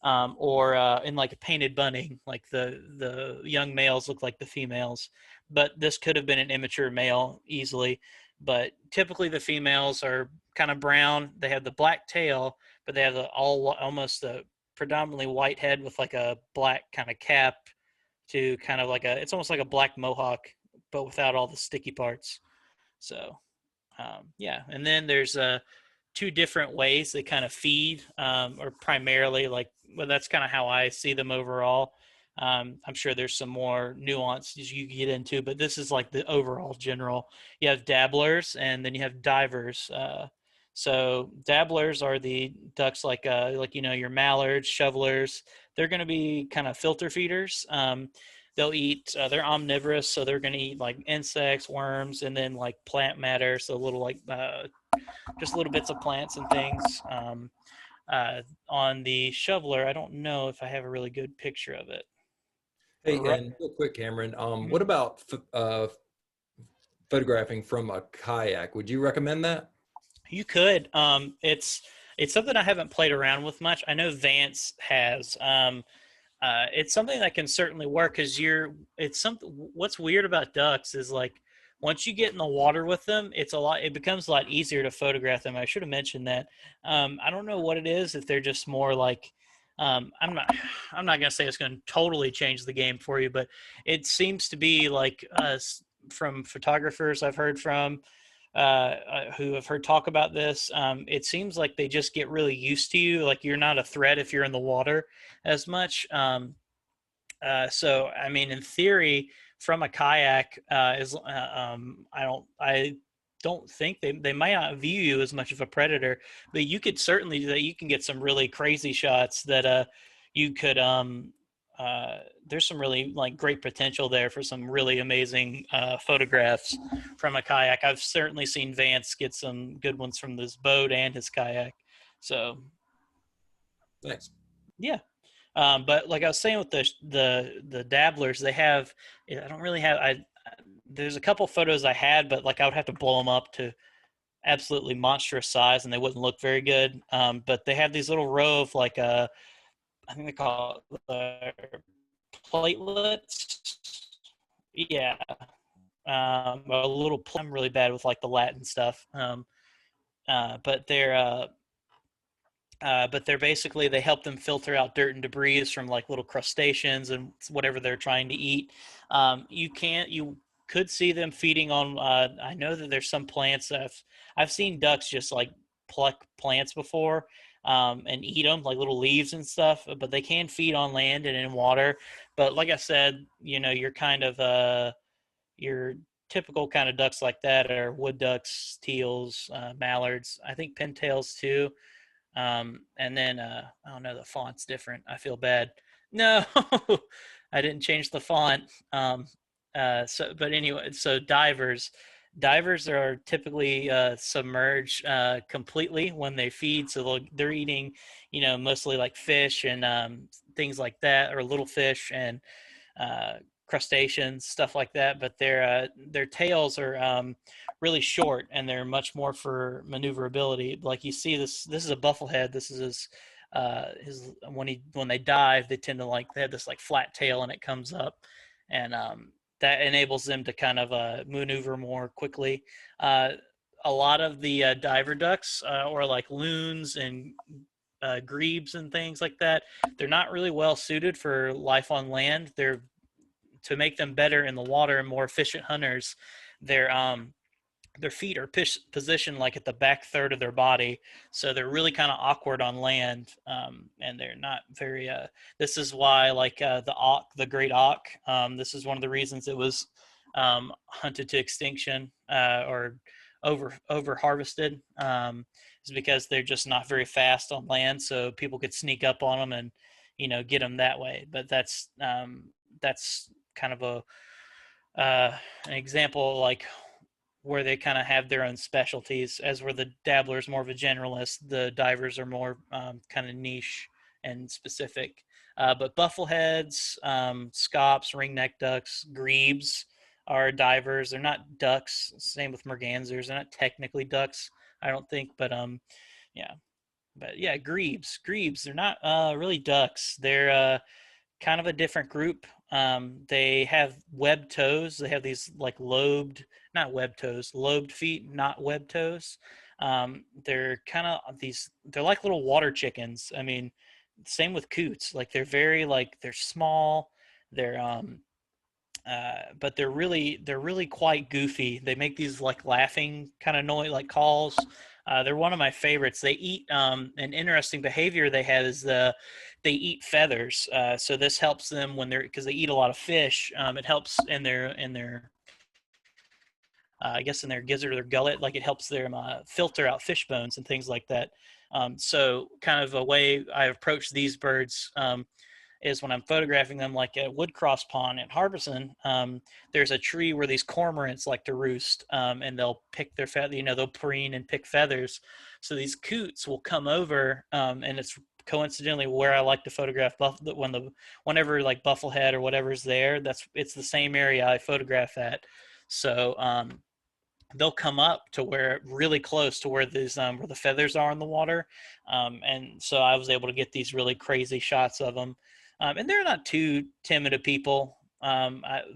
or in like a painted bunting, like the young males look like the females. But this could have been an immature male easily. But typically the females are kind of brown. They have the black tail, but they have almost a predominantly white head with like a black kind of cap to kind of like it's almost like a black mohawk, but without all the sticky parts. So yeah, and then there's two different ways they kind of feed, or primarily like, well, that's kind of how I see them overall. I'm sure there's some more nuances you get into, but this is like the overall general. You have dabblers and then you have divers. So dabblers are the ducks like your mallards, shovelers. They're going to be kind of filter feeders. They'll eat. They're omnivorous, so they're going to eat like insects, worms, and then like plant matter. So little like just little bits of plants and things. On the shoveler, I don't know if I have a really good picture of it. Hey, and real quick, Cameron, what about photographing from a kayak? Would you recommend that? You could. It's something I haven't played around with much. I know Vance has. It's something that can certainly work because it's something. What's weird about ducks is like once you get in the water with them, it becomes a lot easier to photograph them. I should have mentioned that. I don't know what it is, if they're just more like, I'm not gonna say it's gonna totally change the game for you, but it seems to be like from photographers I've heard from, who have heard talk about this. It seems like they just get really used to you. Like you're not a threat if you're in the water as much. So I mean, in theory, from a kayak, I don't think they might not view you as much of a predator, but you could certainly you can get some really crazy shots that you could there's some really like great potential there for some really amazing photographs from a kayak. I've certainly seen Vance get some good ones from this boat and his kayak. So Thanks. yeah. But like I was saying with the dabblers, they have. I don't really have. There's a couple photos I had, but like I would have to blow them up to absolutely monstrous size, and they wouldn't look very good. But they have these little row of like I think they call it platelets. Yeah. A little, I'm really bad with like the Latin stuff. But they're basically, they help them filter out dirt and debris from like little crustaceans and whatever they're trying to eat. You could see them feeding on. I know that there's some plants that I've seen ducks just like pluck plants before, and eat them like little leaves and stuff. But they can feed on land and in water. But like I said, you're kind of your typical kind of ducks like that are wood ducks, teals, mallards. I think pintails too. And then I don't know, the font's different. I feel bad. No, I didn't change the font. But anyway, so divers are typically submerged completely when they feed. So they're eating, mostly like fish and things like that, or little fish and uh, crustaceans, stuff like that. But their tails are really short, and they're much more for maneuverability. Like you see, this is a bufflehead. This is his when they dive, they tend to they have this like flat tail, and it comes up, and that enables them to kind of maneuver more quickly. A lot of the diver ducks, or like loons and grebes and things like that, they're not really well suited for life on land. They're To make them better in the water and more efficient hunters, their feet are positioned like at the back third of their body, so they're really kind of awkward on land, and they're not very. This is why, like the great auk. This is one of the reasons it was hunted to extinction, or over harvested, is because they're just not very fast on land. So people could sneak up on them and get them that way. But that's kind of an example, like where they kind of have their own specialties, as where the dabblers more of a generalist, the divers are more kind of niche and specific. But buffleheads, scops, ringneck ducks, grebes are divers. They're not ducks. Same with mergansers. They're not technically ducks, I don't think. Yeah. But yeah, grebes. They're not really ducks. They're kind of a different group. They have webbed toes. They have these like not webbed toes, lobed feet, not webbed toes. They're kind of they're like little water chickens. I mean, same with coots. Like they're small. They're but they're really quite goofy. They make these like laughing kind of noise, like calls. They're one of my favorites. They eat an interesting behavior they have is they eat feathers. So this helps them when because they eat a lot of fish. It helps in their I guess in their gizzard or their gullet, like it helps them filter out fish bones and things like that. So kind of a way I approach these birds is when I'm photographing them, like at Woodcross Pond at Harbison, there's a tree where these cormorants like to roost, and they'll pick their feather, they'll preen and pick feathers. So these coots will come over, and it's coincidentally where I like to photograph whenever like bufflehead or whatever's there. It's the same area I photograph at. So they'll come up to where really close to where where the feathers are in the water, and so I was able to get these really crazy shots of them. And they're not too timid of people.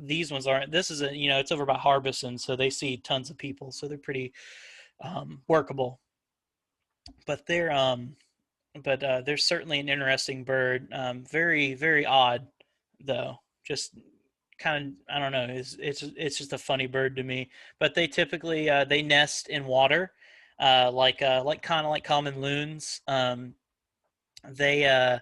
These ones aren't. This is it's over by Harbison, so they see tons of people, so they're pretty workable. But they're certainly an interesting bird. Very very odd though. Just kind of, I don't know. It's just a funny bird to me. But they typically they nest in water, like kind of like common loons. They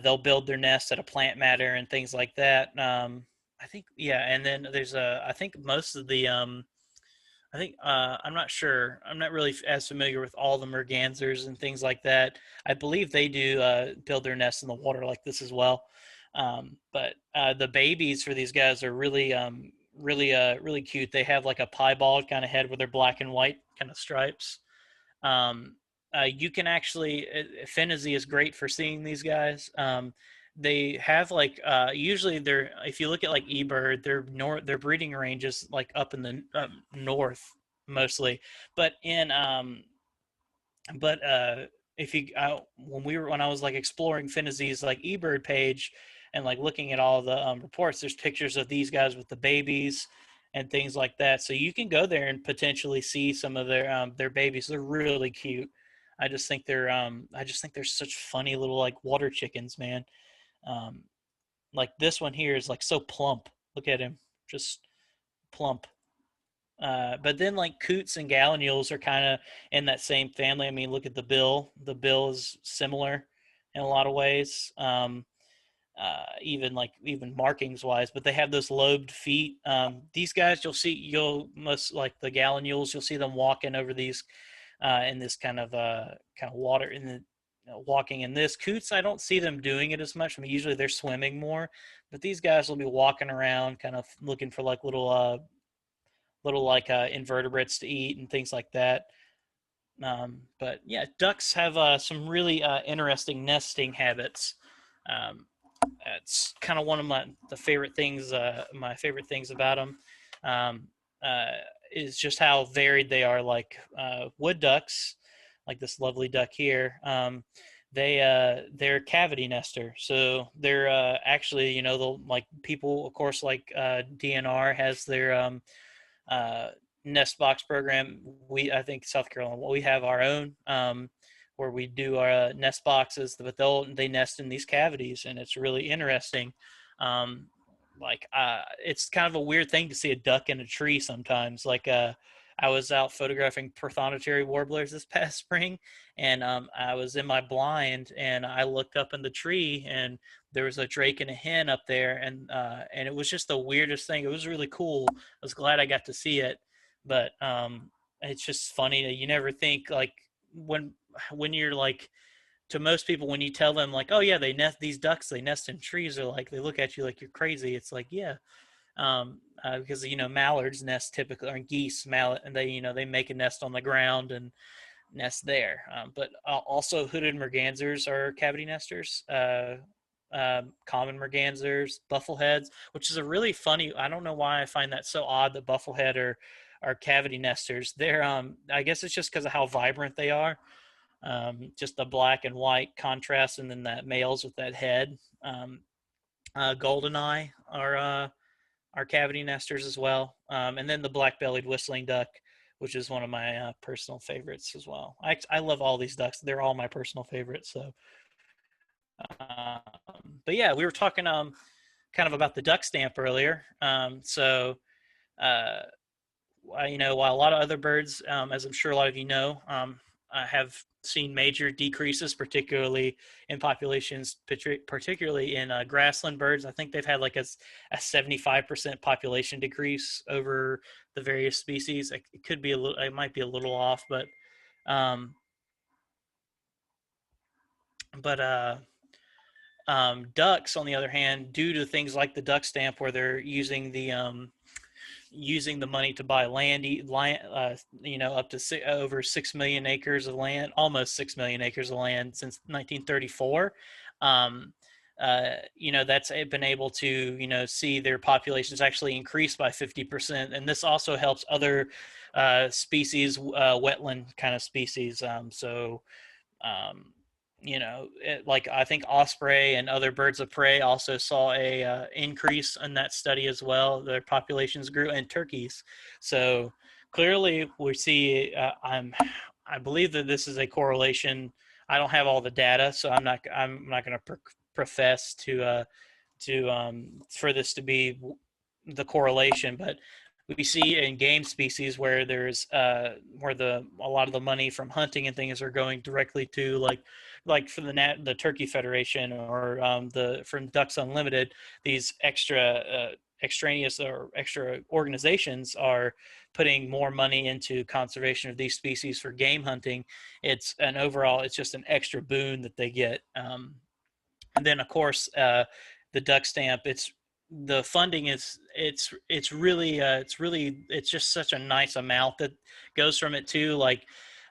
they'll build their nest at a plant matter and things like that. I think, yeah, and then there's I think most of the I think I'm not sure. I'm not really as familiar with all the mergansers and things like that. I believe they do build their nests in the water like this as well. But the babies for these guys are really cute. They have like a piebald kind of head with their black and white kind of stripes. Um, you can actually Phinizy is great for seeing these guys. They have like usually they're, if you look at like eBird, their breeding range is like up in the north mostly, but in but if you when I was like exploring Phinizy's like eBird page and like looking at all the reports, there's pictures of these guys with the babies and things like that. So you can go there and potentially see some of their babies. They're really cute. I just think they're such funny little like water chickens, man. Um, like this one here is like so plump. Look at him, just plump. But then like coots and gallinules are kind of in that same family. I mean, look at the bill. The bill is similar in a lot of ways. Even markings wise, but they have those lobed feet. These guys, you'll most like the gallinules, you'll see them walking over these in this kind of water in the walking in this. Coots, I don't see them doing it as much. I mean, usually they're swimming more, but these guys will be walking around, kind of looking for like little invertebrates to eat and things like that. But yeah, ducks have some really interesting nesting habits. Um, it's kind of one of my favorite things. My favorite things about them um, uh, is just how varied they are. Like wood ducks, like this lovely duck here. They're cavity nester, so they're actually, they'll like people, of course, like DNR has their uh, nest box program. I think South Carolina, we have our own where we do our nest boxes, but they nest in these cavities, and it's really interesting. Um, it's kind of a weird thing to see a duck in a tree sometimes. I was out photographing prothonotary warblers this past spring, and I was in my blind, and I looked up in the tree, and there was a drake and a hen up there, and it was just the weirdest thing. It was really cool. I was glad I got to see it, but it's just funny that you never think like when you're like, to most people, when you tell them like, oh yeah, these ducks, they nest in trees, or like they look at you like you're crazy. It's like, yeah, because mallards nest typically, or geese, mallet, and they make a nest on the ground and nest there. But also hooded mergansers are cavity nesters. Common mergansers, buffleheads, which is a really funny. I don't know why I find that so odd that bufflehead are cavity nesters. They're I guess it's just because of how vibrant they are. Just the black and white contrast, and then that males with that head. Goldeneye are cavity nesters as well, and then the black-bellied whistling duck, which is one of my personal favorites as well. I love all these ducks; they're all my personal favorites. So, but yeah, we were talking kind of about the duck stamp earlier. Uh, while a lot of other birds, as I'm sure a lot of you know, have seen major decreases, particularly in populations, particularly in grassland birds. I think they've had like a 75% population decrease over the various species. It could be it might be a little off, um, but ducks, on the other hand, due to things like the duck stamp, where they're using the money to buy land, up to over 6 million acres of land, almost 6 million acres of land since 1934. Um, that's been able to, see their populations actually increase by 50%. And this also helps other species, wetland kind of species. Um, like I think osprey and other birds of prey also saw a increase in that study as well. Their populations grew, and turkeys. So clearly, we see. I believe that this is a correlation. I don't have all the data, so I'm not. Going to profess for this to be the correlation, but we see in game species where there's where a lot of the money from hunting and things are going directly to like for the Turkey Federation, or from Ducks Unlimited, these extraneous or extra organizations are putting more money into conservation of these species for game hunting. It's just an extra boon that they get. And then of course the duck stamp, the funding is it's just such a nice amount that goes from it to like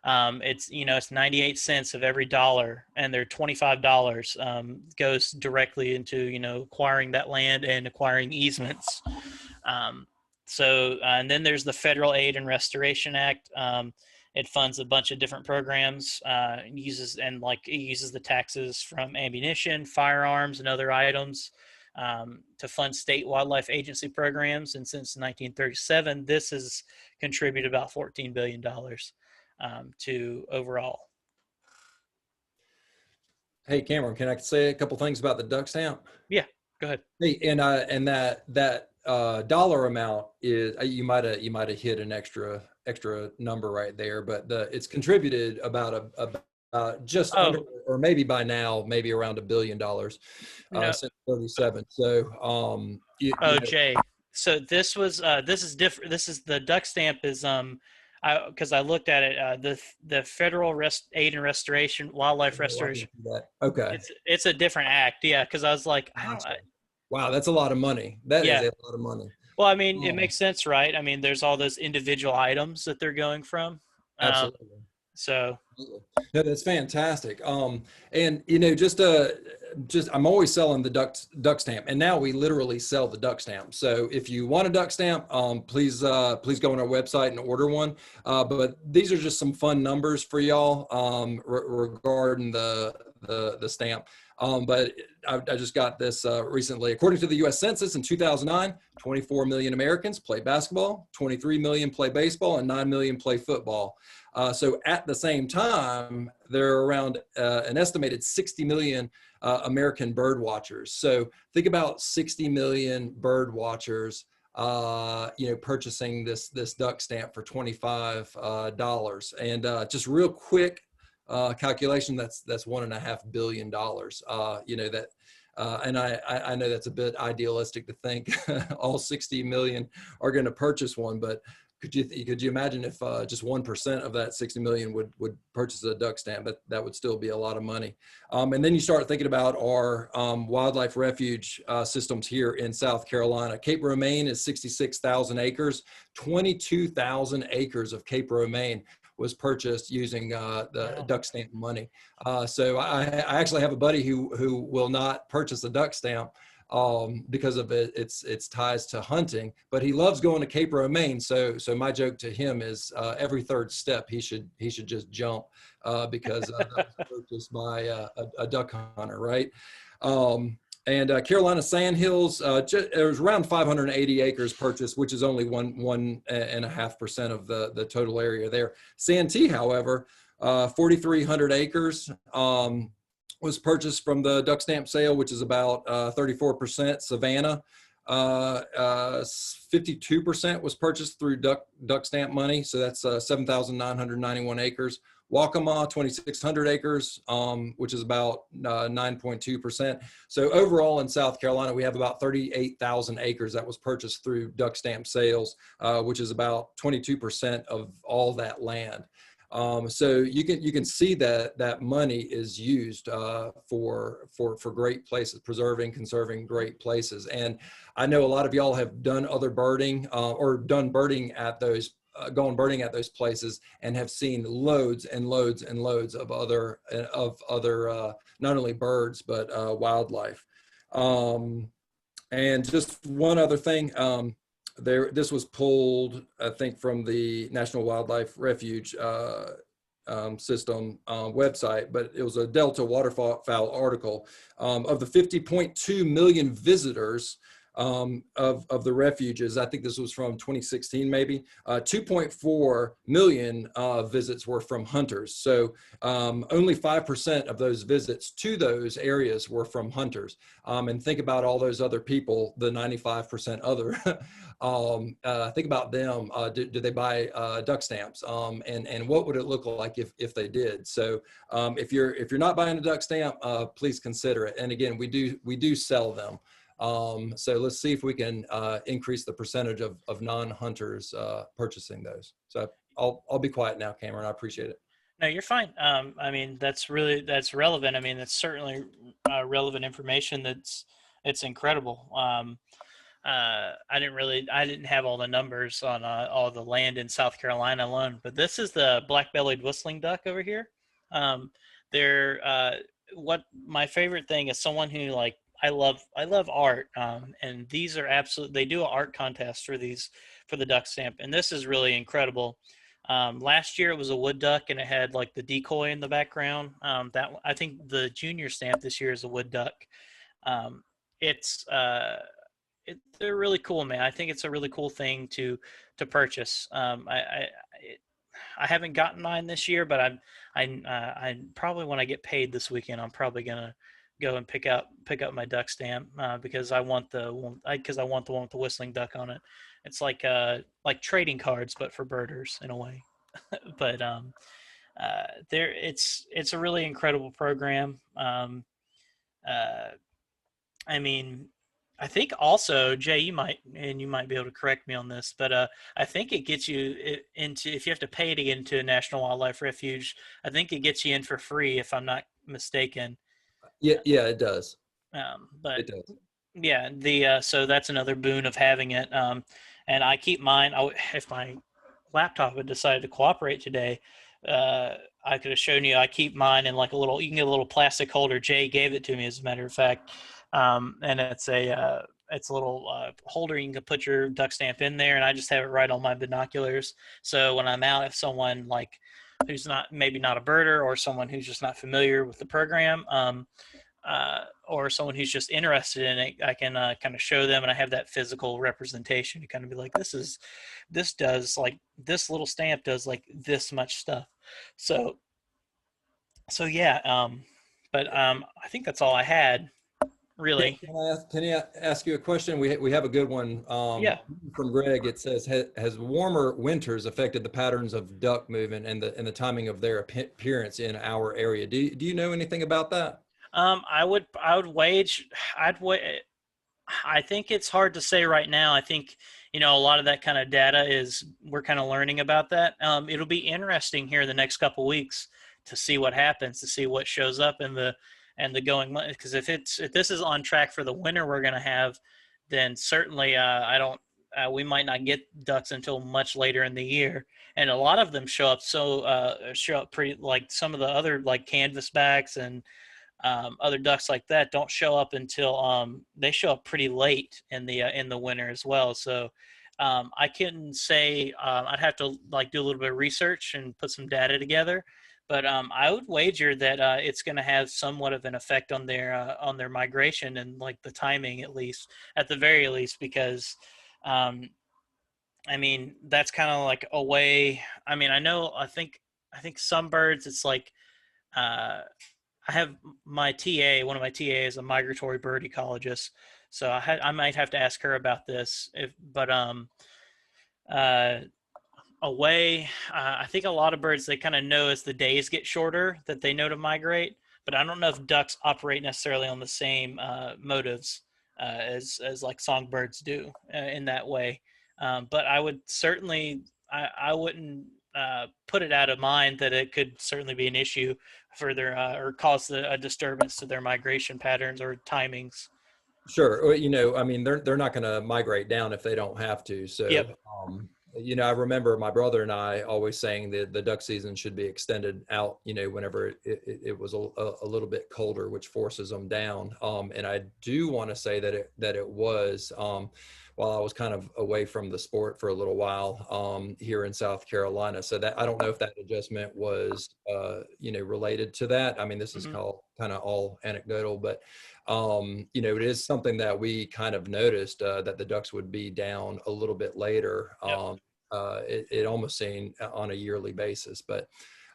it's 98 cents of every dollar, and their $25 goes directly into acquiring that land and acquiring easements. And then there's the Federal Aid and Restoration Act. It funds a bunch of different programs, uses the taxes from ammunition, firearms, and other items to fund state wildlife agency programs. And since 1937, this has contributed about $14 billion to overall. Hey, Cameron, can I say a couple things about the duck stamp? Yeah, go ahead. Hey, and that dollar amount is you might have hit an extra number right there, but it's contributed about just under, or maybe by now, maybe around $1 billion since 37. So Jay. So this is different. This is the duck stamp is because I looked at it, the Federal Aid and Restoration, Wildlife Restoration. Okay. It's a different act, yeah. Because I was like, wow, that's a lot of money. That is a lot of money. Well, I mean, it makes sense, right? I mean, there's all those individual items that they're going from. Absolutely. So. No, that's fantastic. And just I'm always selling the duck stamp, and now we literally sell the duck stamp. So if you want a duck stamp, please go on our website and order one. But these are just some fun numbers for y'all regarding the stamp. But I just got this recently. According to the U.S. Census in 2009, 24 million Americans play basketball, 23 million play baseball, and 9 million play football. So at the same time, there are around an estimated 60 million American bird watchers. So think about 60 million bird watchers, purchasing this duck stamp for $25. And just real quick calculation, that's $1.5 billion. And I know that's a bit idealistic to think all 60 million are going to purchase one, but could you imagine if just 1% of that 60 million would purchase a duck stamp? But that would still be a lot of money. And then you start thinking about our wildlife refuge systems here in South Carolina. Cape Romaine is 66,000 acres. 22,000 acres of Cape Romaine was purchased using the duck stamp money. So I actually have a buddy who will not purchase a duck stamp because of its ties to hunting, but he loves going to Cape Romaine. So my joke to him is every third step he should just jump because that was purchased by a duck hunter, right? And Carolina Sandhills, there was around 580 acres purchased, which is only 1.5% of the total area there. Santee, however, 4,300 acres. Was purchased from the duck stamp sale, which is about 34%. Savannah, 52% was purchased through duck stamp money. So that's 7,991 acres. Waccamaw, 2,600 acres, which is about 9.2%. So overall in South Carolina, we have about 38,000 acres that was purchased through duck stamp sales, which is about 22% of all that land. So you can see that money is used for great places, conserving great places. And I know a lot of y'all have done other birding or done birding at those, gone birding at those places and have seen loads and loads and loads of other not only birds but wildlife. And just one other thing. This was pulled, I think, from the National Wildlife Refuge system website, but it was a Delta Waterfowl article. Of the 50.2 million visitors of the refuges, I think this was from 2016 maybe, 2.4 million visits were from hunters. So only 5% of those visits to those areas were from hunters. And think about all those other people, the 95% other. Think about them. Do they buy duck stamps? And what would it look like if they did? So if you're not buying a duck stamp, please consider it. And again, we do sell them. So let's see if we can increase the percentage of non-hunters purchasing those. So I'll be quiet now, Cameron. I appreciate it. No, you're fine. I mean, that's relevant. I mean, that's certainly relevant information. It's incredible. I didn't have all the numbers on all the land in South Carolina alone, but this is the black-bellied whistling duck over here. What my favorite thing is someone who I love art, and these are they do an art contest for the duck stamp, and this is really incredible. Last year it was a wood duck, and it had like the decoy in the background. I think the junior stamp this year is a wood duck. Um, it's they're really cool, man. I think it's a really cool thing to purchase. I haven't gotten mine this year, but I probably, when I get paid this weekend, I'm probably gonna go and pick up my duck stamp, because I want the one with the whistling duck on it. It's like trading cards, but for birders in a way. But it's a really incredible program. Uh, I mean, I think also, Jay, you might be able to correct me on this, but I think it gets you into, if you have to pay to get into a national wildlife refuge, I think it gets you in for free, if I'm not mistaken. Yeah, it does. But It does. yeah, so that's another boon of having it. And I keep mine. If my laptop had decided to cooperate today, I could have shown you. I keep mine in like a little. You can get a little plastic holder. Jay gave it to me, as a matter of fact, and it's a little holder. You can put your duck stamp in there, and I just have it right on my binoculars. So when I'm out, if someone like who's maybe not a birder, or someone who's just not familiar with the program, or someone who's just interested in it, I can kind of show them, and I have that physical representation to kind of be like, this does, like, this little stamp does like this much stuff. So yeah, but I think that's all I had, really. Can I ask you a question? We have a good one Yeah. from Greg. It says, has warmer winters affected the patterns of duck movement and the timing of their appearance in our area? Do you know anything about that? I would wage, I think it's hard to say right now. I think, a lot of that kind of data we're kind of learning about that. It'll be interesting here in the next couple of weeks to see what happens, to see what shows up in the going, because if this is on track for the winter we're going to have, then certainly we might not get ducks until much later in the year. And a lot of them show up pretty, like some of the other, like canvasbacks and other ducks like that, don't show up until they show up pretty late in the winter as well. So I couldn't say. I'd have to like do a little bit of research and put some data together, but I would wager that it's going to have somewhat of an effect on their migration, and like the timing, at the very least, because I mean, that's kind of like a way. I mean, I think some birds, it's like I have my TA. One of my TA is a migratory bird ecologist, so I might have to ask her about this. Uh, I think a lot of birds, they kind of know as the days get shorter that they know to migrate, but I don't know if ducks operate necessarily on the same motives as like songbirds do in that way. But I would certainly, I wouldn't put it out of mind that it could certainly be an issue for their or cause a disturbance to their migration patterns or timings. Sure. I mean, they're not going to migrate down if they don't have to. So, Yep. I remember my brother and I always saying that the duck season should be extended out, whenever it was a little bit colder, which forces them down. And I do want to say that it was, while I was kind of away from the sport for a little while, here in South Carolina. So that, I don't know if that adjustment was, related to that. I mean, this is Mm-hmm. kind of all anecdotal, but it is something that we kind of noticed, that the ducks would be down a little bit later. Yep. It almost seemed on a yearly basis. But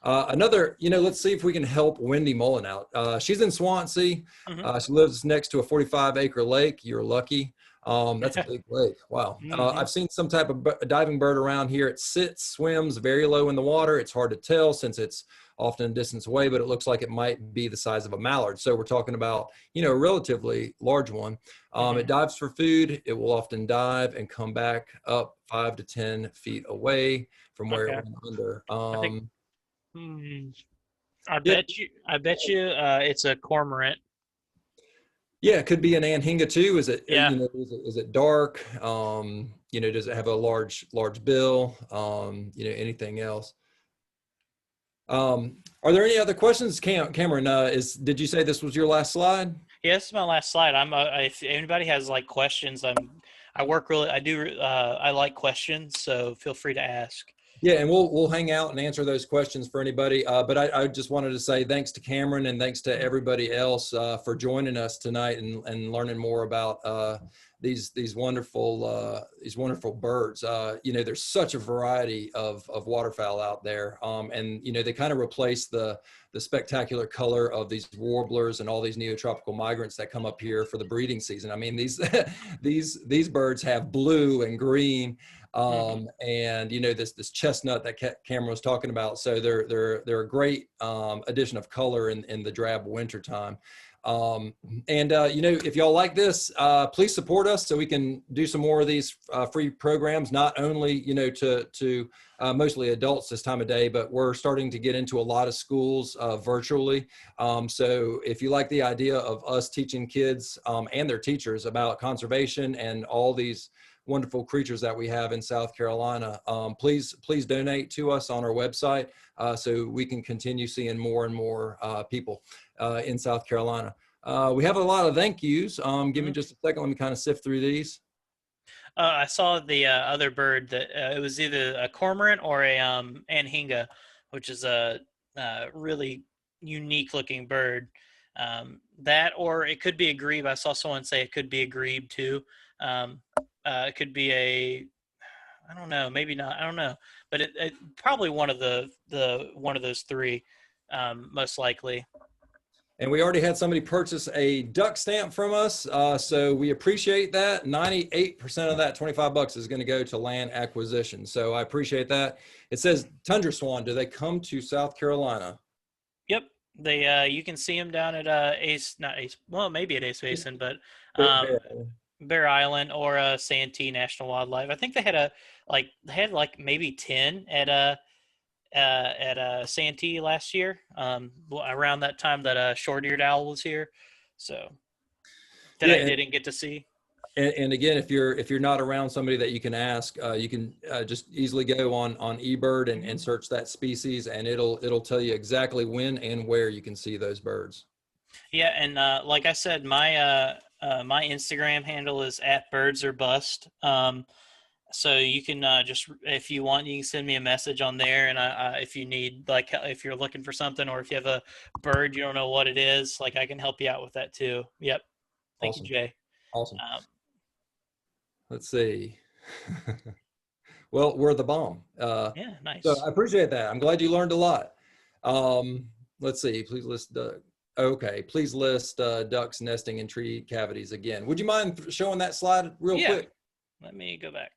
another, let's see if we can help Wendy Mullen out. She's in Swansea. Mm-hmm. She lives next to a 45-acre lake. You're lucky. That's a big lake. Wow. Mm-hmm. I've seen some type of diving bird around here. It sits, swims very low in the water. It's hard to tell since it's often a distance away, but it looks like it might be the size of a mallard. So we're talking about, a relatively large one. Mm-hmm. It dives for food. It will often dive and come back up 5 to 10 feet away from where it went under. I bet you it's a cormorant. Yeah, it could be an anhinga too. Is it, Yeah. Is it dark? Does it have a large bill? Anything else? Are there any other questions, Cameron? Did you say this was your last slide? Yeah, this is my last slide. If anybody has like questions, I like questions, so feel free to ask. Yeah, and we'll hang out and answer those questions for anybody. But I just wanted to say thanks to Cameron and thanks to everybody else for joining us tonight and learning more about these wonderful birds. You know, there's such a variety of waterfowl out there, and you know they kind of replace the spectacular color of these warblers and all these neotropical migrants that come up here for the breeding season. I mean, these these birds have blue and green. And you know this chestnut that Cameron was talking about, so they're a great addition of color in the drab winter time. And you know, if y'all like this, please support us so we can do some more of these free programs, not only you know to mostly adults this time of day, but we're starting to get into a lot of schools virtually. So if you like the idea of us teaching kids and their teachers about conservation and all these wonderful creatures that we have in South Carolina, please donate to us on our website so we can continue seeing more and more people in South Carolina. We have a lot of thank yous. Give me just a second. Let me kind of sift through these. I saw the other bird that it was either a cormorant or a anhinga, which is a really unique looking bird. That, or it could be a grebe. I saw someone say it could be a grebe too. It could be I don't know, maybe not. I don't know, but it probably one of one of those three, most likely. And we already had somebody purchase a duck stamp from us, so we appreciate that. 98% of that, $25, is going to go to land acquisition. So I appreciate that. It says tundra swan. Do they come to South Carolina? Yep, they you can see them down at not Ace, well maybe at Ace Basin, but Bear Island or Santee National Wildlife. I think they had like maybe 10 at Santee last year, around that time that short-eared owl was here. So I didn't get to see. And again, if you're not around somebody that you can ask, you can just easily go on eBird and search that species, and it'll tell you exactly when and where you can see those birds. Yeah, and like I said, my my Instagram handle is @birdsarbust. So you can just, if you want, you can send me a message on there, and if you need, like, if you're looking for something, or if you have a bird you don't know what it is, like, I can help you out with that too. Yep. Thank you, Jay. Awesome. Let's see. Well, we're the bomb. Yeah, nice. So I appreciate that. I'm glad you learned a lot. Let's see. Please list okay. Please list ducks nesting in tree cavities again. Would you mind showing that slide real quick? Let me go back.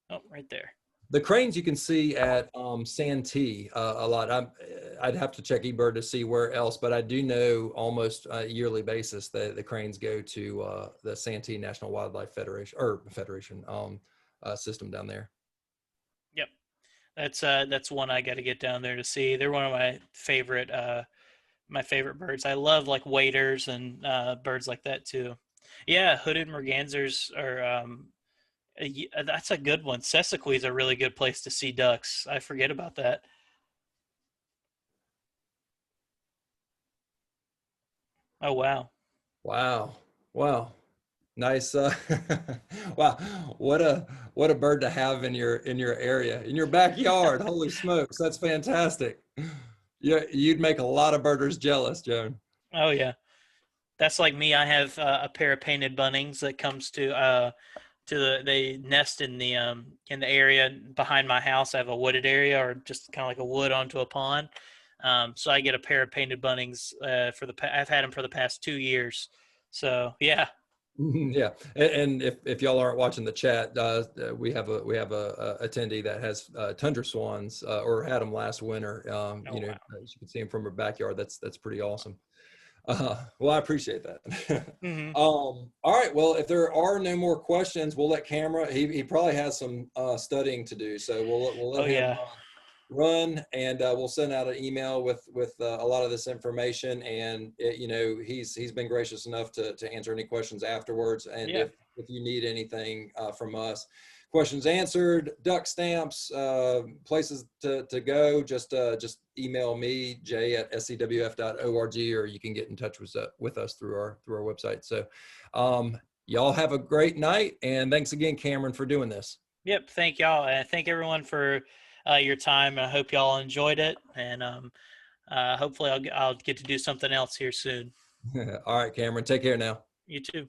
Oh, right there. The cranes you can see at Santee a lot. I'd have to check eBird to see where else, but I do know almost a yearly basis that the cranes go to the Santee National Wildlife Federation system down there. Yep, that's one I got to get down there to see. They're one of my favorite birds. I love like waders and birds like that too. Yeah, hooded mergansers are. That's a good one. Sesqui's is a really good place to see ducks. I forget about that. Oh wow! Wow! Nice. Wow! What a bird to have in your area, in your backyard. Holy smokes! That's fantastic. Yeah, you'd make a lot of birders jealous, Joan. Oh yeah, that's like me. I have a pair of painted bunnings that comes to they nest in the area behind my house. I have a wooded area, or just kind of like a wood onto a pond. So I get a pair of painted bunnings I've had them for the past 2 years. So yeah. Yeah, and if y'all aren't watching the chat, we have a attendee that has tundra swans, or had them last winter. You know, wow. as you can see them from her backyard. That's pretty awesome. Well, I appreciate that. All right. Well, if there are no more questions, we'll let he probably has some studying to do. So we'll let him run, and we'll send out an email with a lot of this information. And you know, he's been gracious enough to answer any questions afterwards. And if you need anything from us, questions answered, duck stamps, places to go, just email me, jay@scwf.org, or you can get in touch with us through our website. So y'all have a great night, and thanks again, Cameron, for doing this. Yep, thank y'all, and thank everyone for your time. I hope y'all enjoyed it, and hopefully I'll get to do something else here soon. All right, Cameron, take care now. You too.